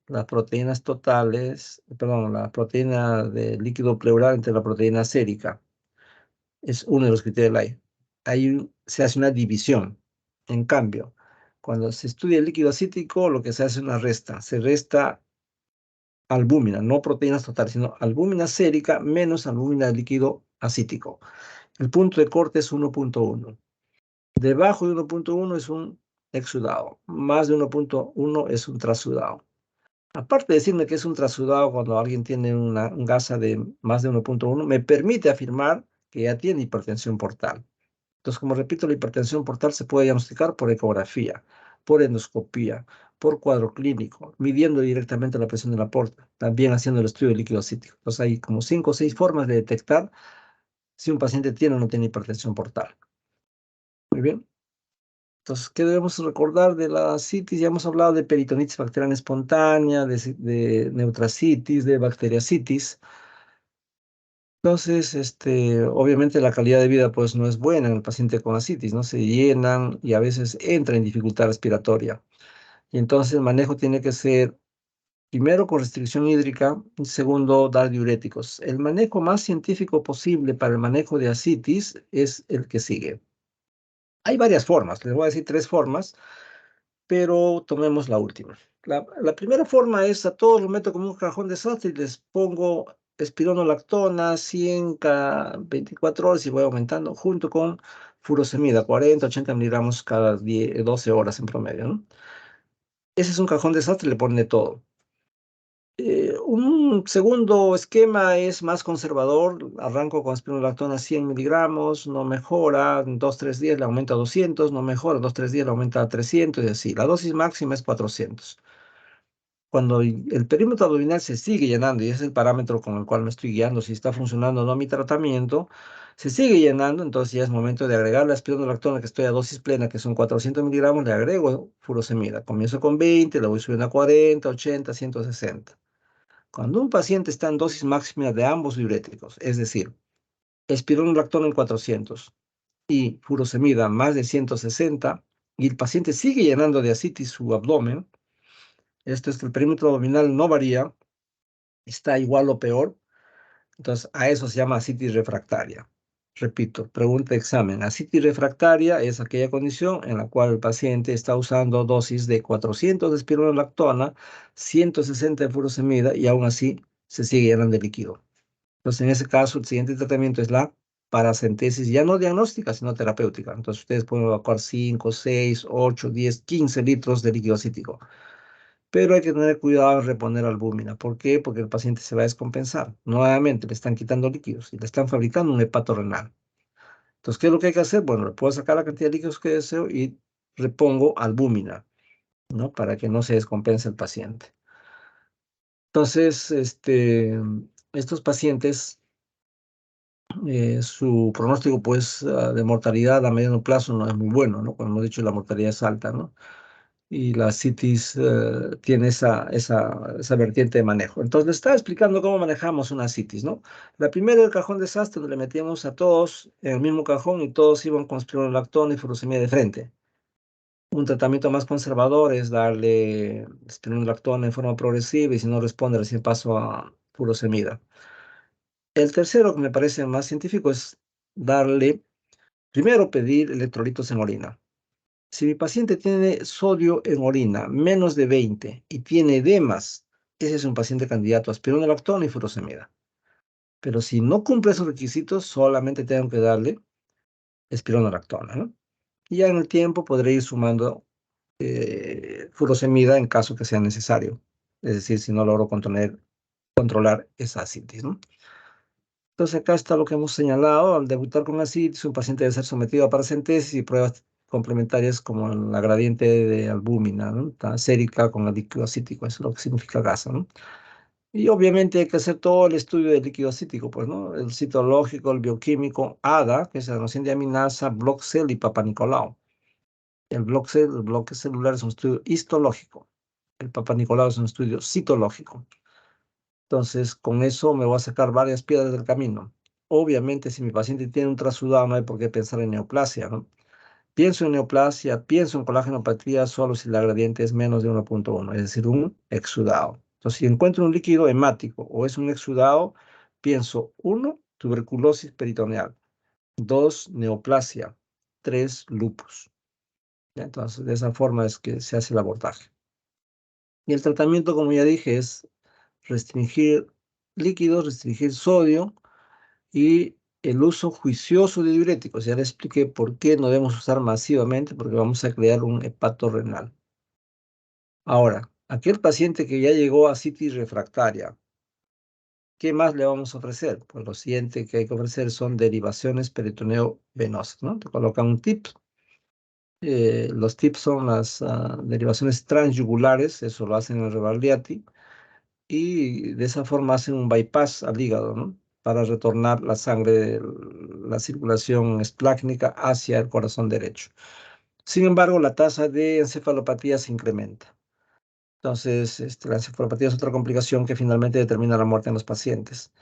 Las proteínas totales, perdón, la proteína de líquido pleural entre la proteína sérica. Es uno de los criterios de Lai. Ahí se hace una división. En cambio, cuando se estudia el líquido acítico, lo que se hace es una resta. Se resta albúmina, no proteínas totales, sino albúmina sérica menos albúmina de líquido acítico. El punto de corte es 1,1. Debajo de 1,1 es un exudado. Más de 1,1 es un trasudado. Aparte de decirme que es un trasudado cuando alguien tiene un gasa de más de 1,1, me permite afirmar que ya tiene hipertensión portal. Entonces, como repito, la hipertensión portal se puede diagnosticar por ecografía, por endoscopía, por cuadro clínico, midiendo directamente la presión de la porta, también haciendo el estudio de líquido cítrico. Entonces, hay como 5 o 6 formas de detectar si un paciente tiene o no tiene hipertensión portal. Muy bien. Entonces, ¿qué debemos recordar de la citis? Ya hemos hablado de peritonitis bacteriana espontánea, de neutrocitis, de bacteriacitis. Entonces, obviamente la calidad de vida pues no es buena en el paciente con ascitis, ¿no? Se llenan y a veces entra en dificultad respiratoria. Y entonces el manejo tiene que ser, primero, con restricción hídrica, y segundo, dar diuréticos. El manejo más científico posible para el manejo de ascitis es el que sigue. Hay varias formas, les voy a decir 3 formas, pero tomemos la última. La primera forma es a todos los meto como un cajón de desastre y les pongo espironolactona 100 cada 24 horas y voy aumentando junto con furosemida, 40, 80 miligramos cada 10, 12 horas en promedio, ¿no? Ese es un cajón de desastre, le pone todo. Un segundo esquema es más conservador, arranco con espironolactona 100 miligramos, no mejora, en 2, 3 días le aumenta a 200, no mejora, en 2, 3 días le aumenta a 300 y así. La dosis máxima es 400. Cuando el perímetro abdominal se sigue llenando, y ese es el parámetro con el cual me estoy guiando, si está funcionando o no mi tratamiento, se sigue llenando, entonces ya es momento de agregar la espironolactona que estoy a dosis plena, que son 400 miligramos, le agrego furosemida. Comienzo con 20, le voy subiendo a 40, 80, 160. Cuando un paciente está en dosis máxima de ambos diuréticos, es decir, espironolactona en 400 y furosemida más de 160, y el paciente sigue llenando de ascitis su abdomen, Esto es que el perímetro abdominal no varía, está igual o peor. Entonces, a eso se llama asitis refractaria. Repito, pregunta de examen. Asitis refractaria es aquella condición en la cual el paciente está usando dosis de 400 de espironolactona, 160 de furosemida y aún así se sigue llenando de líquido. Entonces, en ese caso, el siguiente tratamiento es la paracentesis, ya no diagnóstica, sino terapéutica. Entonces, ustedes pueden evacuar 5, 6, 8, 10, 15 litros de líquido acítico. Pero hay que tener cuidado en reponer albúmina. ¿Por qué? Porque el paciente se va a descompensar. Nuevamente, le están quitando líquidos y le están fabricando un hepato renal. Entonces, ¿qué es lo que hay que hacer? Bueno, le puedo sacar la cantidad de líquidos que deseo y repongo albúmina, ¿no? Para que no se descompense el paciente. Entonces, estos pacientes, su pronóstico, pues, de mortalidad a mediano plazo no es muy bueno, ¿no? Como hemos dicho, la mortalidad es alta, ¿no? Y la CITIS tiene esa vertiente de manejo. Entonces, le estaba explicando cómo manejamos una CITIS, ¿no? La primera, el cajón desastre, donde le metíamos a todos en el mismo cajón y todos iban con spironolactona y furosemida de frente. Un tratamiento más conservador es darle spironolactona en forma progresiva y si no responde, recién paso a furosemida. El tercero, que me parece más científico, es darle, primero pedir electrolitos en orina. Si mi paciente tiene sodio en orina menos de 20 y tiene edemas, ese es un paciente candidato a espironolactona y furosemida. Pero si no cumple esos requisitos, solamente tengo que darle espironolactona, ¿no? Y ya en el tiempo podré ir sumando furosemida en caso que sea necesario. Es decir, si no logro controlar esa asitis, ¿no? Entonces acá está lo que hemos señalado. Al debutar con asitis, un paciente debe ser sometido a paracentesis y pruebas complementarias como la gradiente de albúmina, ¿no? La sérica con el líquido acítico, eso es lo que significa gasa, ¿no? Y obviamente hay que hacer todo el estudio del líquido acítico, pues, ¿no? El citológico, el bioquímico, ADA, que es la adenosina deaminasa, block cell y Papa Nicolau. El bloque celular es un estudio histológico. El Papa Nicolau es un estudio citológico. Entonces, con eso me voy a sacar varias piedras del camino. Obviamente, si mi paciente tiene un trasudado, no hay por qué pensar en neoplasia, ¿no? Pienso en neoplasia, pienso en colágenopatía solo si la gradiente es menos de 1.1, es decir, un exudado. Entonces, si encuentro un líquido hemático o es un exudado, pienso, uno, tuberculosis peritoneal, dos, neoplasia, tres, lupus. ¿Ya? Entonces, de esa forma es que se hace el abordaje. Y el tratamiento, como ya dije, es restringir líquidos, restringir sodio y el uso juicioso de diuréticos. Ya les expliqué por qué no debemos usar masivamente, porque vamos a crear un hepato renal. Ahora, aquel paciente que ya llegó a citis refractaria, ¿qué más le vamos a ofrecer? Pues lo siguiente que hay que ofrecer son derivaciones peritoneo-venosas, ¿no? Te colocan un tip. Los tips son las derivaciones transyugulares, eso lo hacen en el Rebagliati y de esa forma hacen un bypass al hígado, ¿no? Para retornar la sangre, la circulación esplácnica hacia el corazón derecho. Sin embargo, la tasa de encefalopatía se incrementa. Entonces, la encefalopatía es otra complicación que finalmente determina la muerte en los pacientes.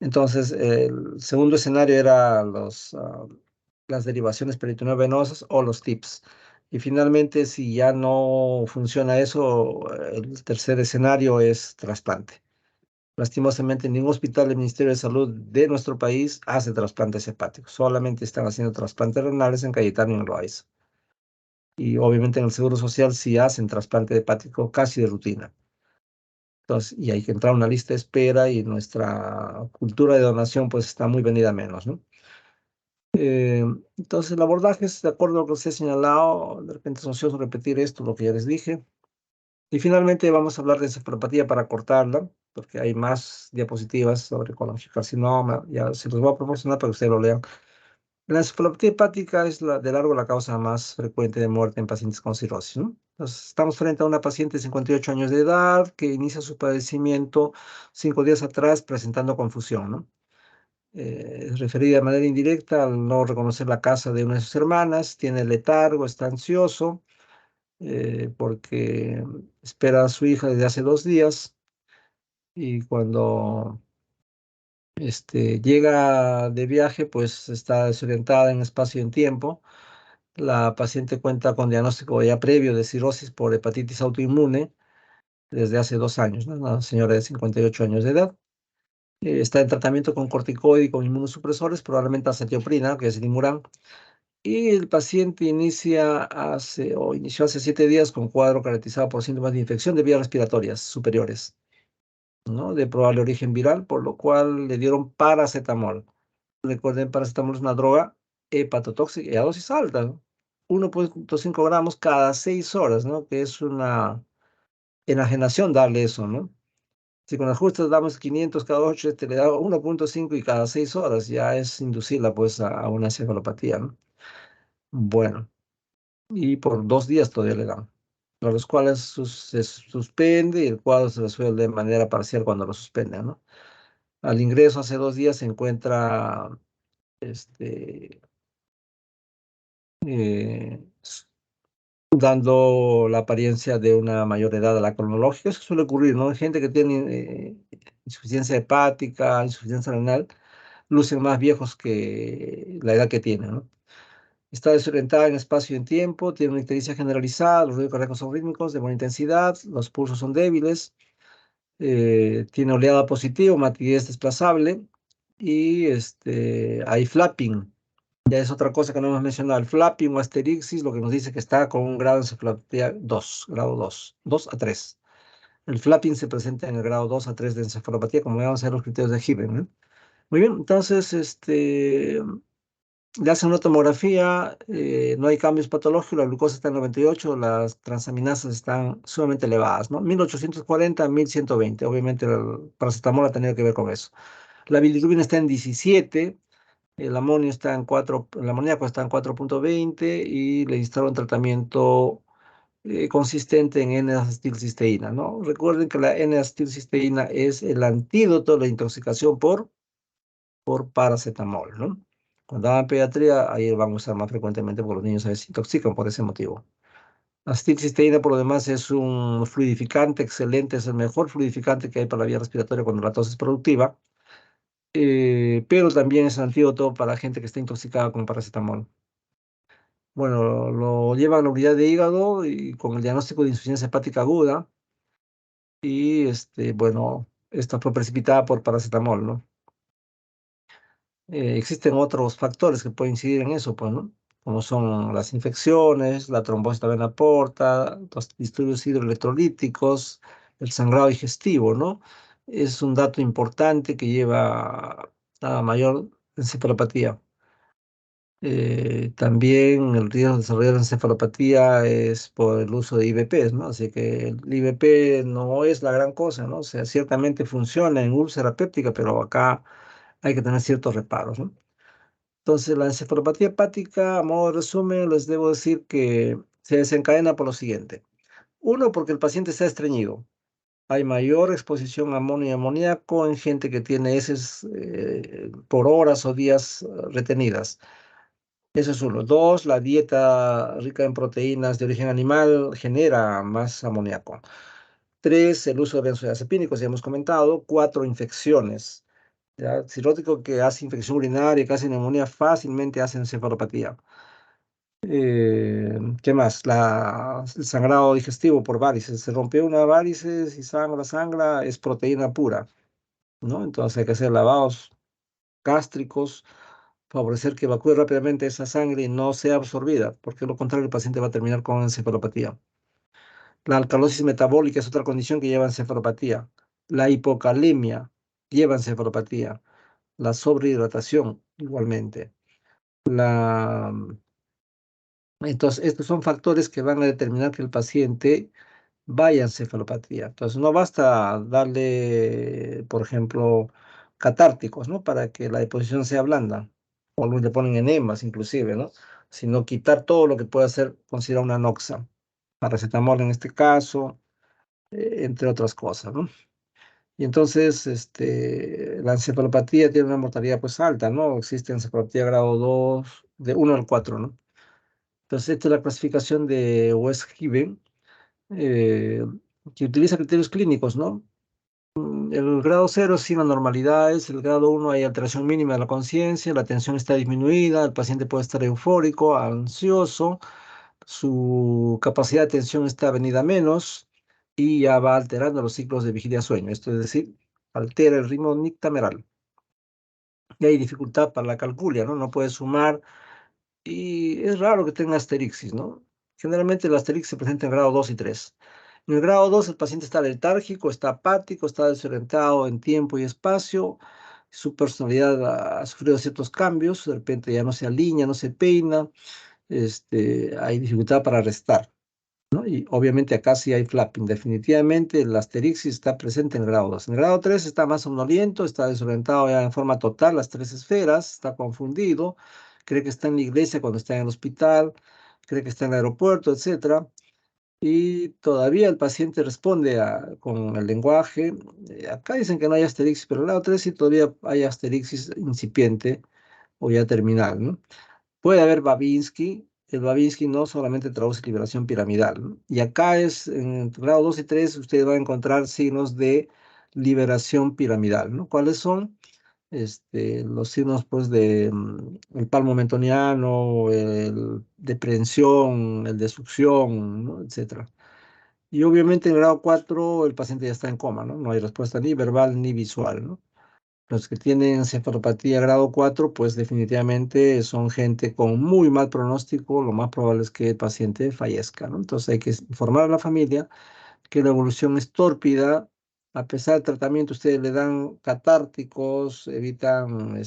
Entonces, el segundo escenario era las derivaciones peritoneovenosas o los TIPS. Y finalmente, si ya no funciona eso, el tercer escenario es trasplante. Lastimosamente, ningún hospital del Ministerio de Salud de nuestro país hace trasplantes hepáticos. Solamente están haciendo trasplantes renales en Cayetano y en Loaiza. Y obviamente en el Seguro Social sí hacen trasplante hepático casi de rutina. Entonces, y hay que entrar a una lista de espera y nuestra cultura de donación pues está muy venida a menos, ¿no? Eh, entonces, el abordaje es de acuerdo a lo que os he señalado. De repente es ocioso repetir esto, lo que ya les dije. Y finalmente vamos a hablar de encefalopatía para cortarla, porque hay más diapositivas sobre colangiocarcinoma. Ya se los voy a proporcionar para que ustedes lo lean. La encefalopatía hepática es de largo la causa más frecuente de muerte en pacientes con cirrosis, ¿no? Entonces, estamos frente a una paciente de 58 años de edad que inicia su padecimiento 5 días atrás presentando confusión, ¿no? Es referida de manera indirecta al no reconocer la casa de una de sus hermanas, tiene letargo, está ansioso porque espera a su hija desde hace 2 días y cuando llega de viaje, pues está desorientada en espacio y en tiempo. La paciente cuenta con diagnóstico ya previo de cirrosis por hepatitis autoinmune desde hace 2 años, ¿no? Una señora de 58 años de edad. Está en tratamiento con corticoide y con inmunosupresores, probablemente acetioprina, que es Dimurán. Y el paciente inició hace 7 días con cuadro caracterizado por síntomas de infección de vías respiratorias superiores, ¿no? De probable origen viral, por lo cual le dieron paracetamol. Recuerden, paracetamol es una droga hepatotóxica y a dosis alta, ¿no? 1,5 gramos cada 6 horas, ¿no? Que es una enajenación darle eso, ¿no? Si con ajustes damos 500 cada 8, este le da 1,5 y cada 6 horas, ya es inducirla pues a una encefalopatía, ¿no? Bueno, y por 2 días todavía le dan, a los cuales se suspende y el cuadro se resuelve de manera parcial cuando lo suspenden, ¿no? Al ingreso hace 2 días se encuentra este, s- dando la apariencia de una mayor edad a la cronológica. Eso suele ocurrir, ¿no? Hay gente que tiene insuficiencia hepática, insuficiencia renal, lucen más viejos que la edad que tienen, ¿no? Está desorientada en espacio y en tiempo, tiene una ictericia generalizada, los ruidos cardíacos son rítmicos, de buena intensidad, los pulsos son débiles, tiene oleada positiva, matidez desplazable y hay flapping. Ya es otra cosa que no hemos mencionado, el flapping o asterixis, lo que nos dice que está con un grado de encefalopatía 2, grado 2, 2 a 3. El flapping se presenta en el grado 2 a 3 de encefalopatía, como vamos a ver los criterios de Gibbon, ¿no? Muy bien, entonces, le hacen una tomografía, no hay cambios patológicos, la glucosa está en 98, las transaminasas están sumamente elevadas, ¿no? 1840, 1120, obviamente el paracetamol ha tenido que ver con eso. La bilirrubina está en 17, el amonio está en 4, el amoníaco está en 4,20 y le instalaron tratamiento consistente en N-acetilcisteína, ¿no? Recuerden que la N-acetilcisteína es el antídoto de la intoxicación por paracetamol, ¿no? Cuando hagan pediatría, ahí lo van a usar más frecuentemente porque los niños a veces se intoxican por ese motivo. La acetilcisteína, por lo demás, es un fluidificante excelente, es el mejor fluidificante que hay para la vía respiratoria cuando la tos es productiva, pero también es un antídoto para la gente que está intoxicada con paracetamol. Bueno, lo llevan a la unidad de hígado y con el diagnóstico de insuficiencia hepática aguda y, bueno, esta fue precipitada por paracetamol, ¿no? Existen otros factores que pueden incidir en eso, pues, ¿no? Como son las infecciones, la trombosis también aporta, los disturbios hidroelectrolíticos, el sangrado digestivo, ¿no? Es un dato importante que lleva a mayor encefalopatía. También el riesgo de desarrollar encefalopatía es por el uso de IVPs, ¿no? Así que el IVP no es la gran cosa, ¿no? O sea, ciertamente funciona en úlcera péptica, pero acá hay que tener ciertos reparos, ¿no? Entonces, la encefalopatía hepática, a modo de resumen, les debo decir que se desencadena por lo siguiente. Uno, porque el paciente está estreñido. Hay mayor exposición a amonio y amoníaco en gente que tiene heces por horas o días retenidas. Eso es uno. Dos, la dieta rica en proteínas de origen animal genera más amoníaco. Tres, el uso de benzodiazepínicos, ya hemos comentado. Cuatro, infecciones. ¿Ya? Cirrótico que hace infección urinaria, que hace neumonía, fácilmente hace encefalopatía. ¿Qué más? El sangrado digestivo por varices. Se rompió una varices y sangra, es proteína pura, ¿no? Entonces hay que hacer lavados gástricos, favorecer que evacúe rápidamente esa sangre y no sea absorbida, porque de lo contrario el paciente va a terminar con encefalopatía. La alcalosis metabólica es otra condición que lleva encefalopatía. La hipocalemia lleva encefalopatía. La sobrehidratación igualmente. La, entonces, estos son factores que van a determinar que el paciente vaya a encefalopatía. Entonces, no basta darle, por ejemplo, catárticos, ¿no? Para que la deposición sea blanda. O le ponen enemas inclusive, ¿no? Sino quitar todo lo que pueda ser considerado una noxa. Paracetamol en este caso, entre otras cosas, ¿no? Y entonces, la encefalopatía tiene una mortalidad pues alta, ¿no? Existe encefalopatía grado 2 de 1 al 4, ¿no? Entonces, esta es la clasificación de West Given, eh, que utiliza criterios clínicos, ¿no? El grado 0 sin anormalidades, el grado 1 hay alteración mínima de la conciencia, la atención está disminuida, el paciente puede estar eufórico, ansioso, su capacidad de atención está venida a menos y ya va alterando los ciclos de vigilia-sueño, esto es decir, altera el ritmo nictameral. Y hay dificultad para la calculia, ¿no? No puede sumar y es raro que tenga asterixis, ¿no? Generalmente el asterixis se presenta en grado 2 y 3. En el grado 2 el paciente está letárgico, está apático, está desorientado en tiempo y espacio, su personalidad ha sufrido ciertos cambios, de repente ya no se alinea, no se peina, hay dificultad para restar, ¿no? Y obviamente acá sí hay flapping. Definitivamente el asterixis está presente en el grado 2. En el grado 3 está más somnoliento, está desorientado ya en forma total, las tres esferas, está confundido, cree que está en la iglesia cuando está en el hospital, cree que está en el aeropuerto, etcétera. Y todavía el paciente responde con el lenguaje. Acá dicen que no hay asterixis, pero en el grado 3 sí todavía hay asterixis incipiente o ya terminal, ¿no? Puede haber Babinski. El Babinski no solamente traduce liberación piramidal, ¿no? Y acá es, en el grado 2 y 3 usted va a encontrar signos de liberación piramidal, ¿no? ¿Cuáles son? Los signos, pues, de el palmo mentoniano, el de prehensión, el de succión, ¿no? Etcétera. Y obviamente en el grado 4 el paciente ya está en coma, ¿no? No hay respuesta ni verbal ni visual, ¿no? Los que tienen encefalopatía grado 4, pues definitivamente son gente con muy mal pronóstico, lo más probable es que el paciente fallezca, ¿no? Entonces hay que informar a la familia que la evolución es tórpida, a pesar del tratamiento ustedes le dan catárticos, evitan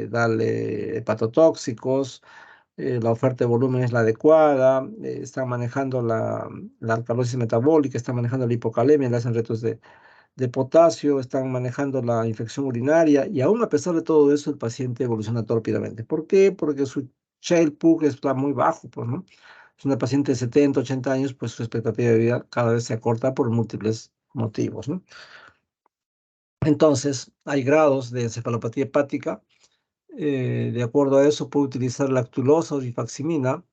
darle hepatotóxicos, la oferta de volumen es la adecuada, están manejando la alcalosis metabólica, están manejando la hipocalemia, le hacen retos de potasio, están manejando la infección urinaria y aún a pesar de todo eso el paciente evoluciona tórpidamente. ¿Por qué? Porque su Child Pugh está muy bajo, pues, ¿no? Es una paciente de 70, 80 años, pues su expectativa de vida cada vez se acorta por múltiples motivos, ¿no? Entonces, hay grados de encefalopatía hepática. De acuerdo a eso, puede utilizar lactulosa o rifaximina.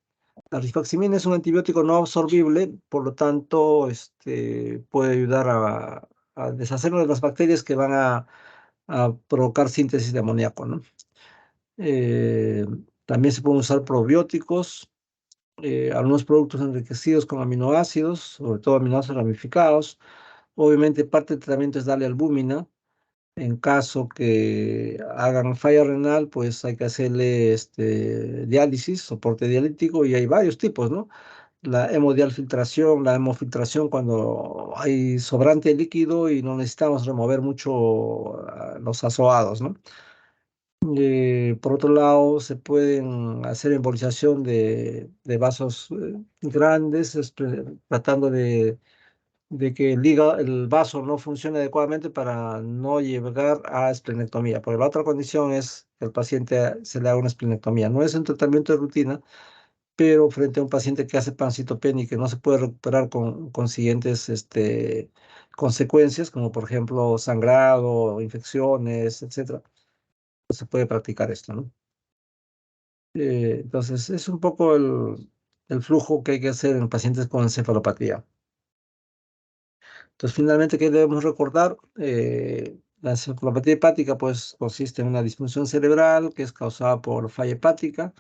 La rifaximina es un antibiótico no absorbible, por lo tanto, puede ayudar a deshacernos de las bacterias que van a provocar síntesis de amoníaco, ¿no? Eh, También se pueden usar probióticos, algunos productos enriquecidos con aminoácidos, sobre todo aminoácidos ramificados. Obviamente, parte del tratamiento es darle albúmina. En caso que hagan falla renal, pues hay que hacerle diálisis, soporte dialítico, y hay varios tipos, ¿no? La hemodialfiltración, la hemofiltración cuando hay sobrante líquido y no necesitamos remover mucho los azoados, ¿no? Por otro lado, se pueden hacer embolización de vasos grandes, tratando de que el vaso no funcione adecuadamente para no llegar a esplenectomía. Porque la otra condición es que el paciente se le haga una esplenectomía. No es un tratamiento de rutina, pero frente a un paciente que hace pancitopenia y que no se puede recuperar con siguientes consecuencias, como por ejemplo sangrado, infecciones, etcétera, pues se puede practicar esto, ¿no? Entonces, es un poco el flujo que hay que hacer en pacientes con encefalopatía. Entonces, finalmente, ¿qué debemos recordar? La encefalopatía hepática, pues, consiste en una disfunción cerebral que es causada por falla hepática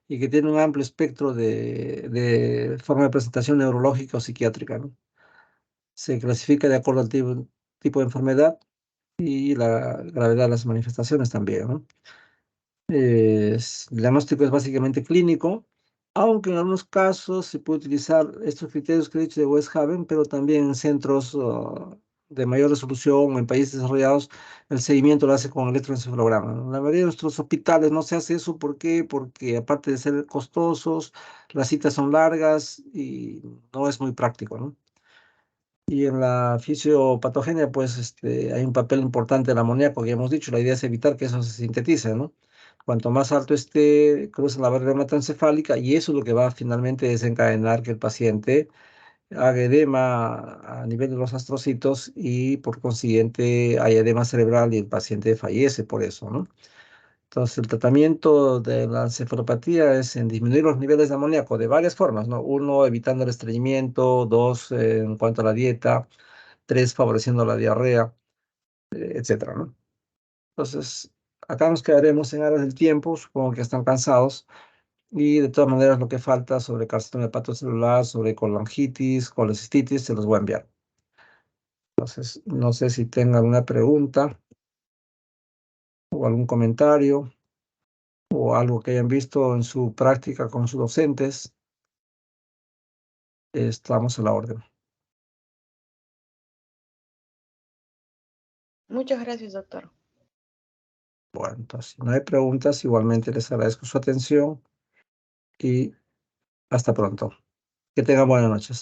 y que tiene un amplio espectro de forma de presentación neurológica o psiquiátrica, ¿no? Se clasifica de acuerdo al tipo de enfermedad y la gravedad de las manifestaciones también, ¿no? El diagnóstico es básicamente clínico, aunque en algunos casos se puede utilizar estos criterios que he dicho de Westhaven, pero también en centros de mayor resolución o en países desarrollados, el seguimiento lo hace con electroencefalograma, ¿no? La mayoría de nuestros hospitales no se hace eso. ¿Por qué? Porque aparte de ser costosos, las citas son largas y no es muy práctico, ¿no? Y en la fisiopatogenia, pues hay un papel importante del amoníaco, que ya hemos dicho, la idea es evitar que eso se sintetice, ¿no? Cuanto más alto esté, cruza la barrera hematoencefálica y eso es lo que va a finalmente desencadenar que el paciente haga edema a nivel de los astrocitos y por consiguiente hay edema cerebral y el paciente fallece por eso, ¿no? Entonces, el tratamiento de la encefalopatía es en disminuir los niveles de amoníaco de varias formas, ¿no? Uno, evitando el estreñimiento; dos, en cuanto a la dieta; tres, favoreciendo la diarrea, etcétera, ¿no? Entonces, acá nos quedaremos en aras del tiempo, supongo que están cansados, y de todas maneras lo que falta sobre carcinoma hepatocelular, sobre colangitis, colecistitis, se los voy a enviar. Entonces, no sé si tengan alguna pregunta o algún comentario o algo que hayan visto en su práctica con sus docentes. Estamos a la orden. Muchas gracias, doctor. Bueno, entonces, si no hay preguntas, igualmente les agradezco su atención y hasta pronto. Que tengan buenas noches.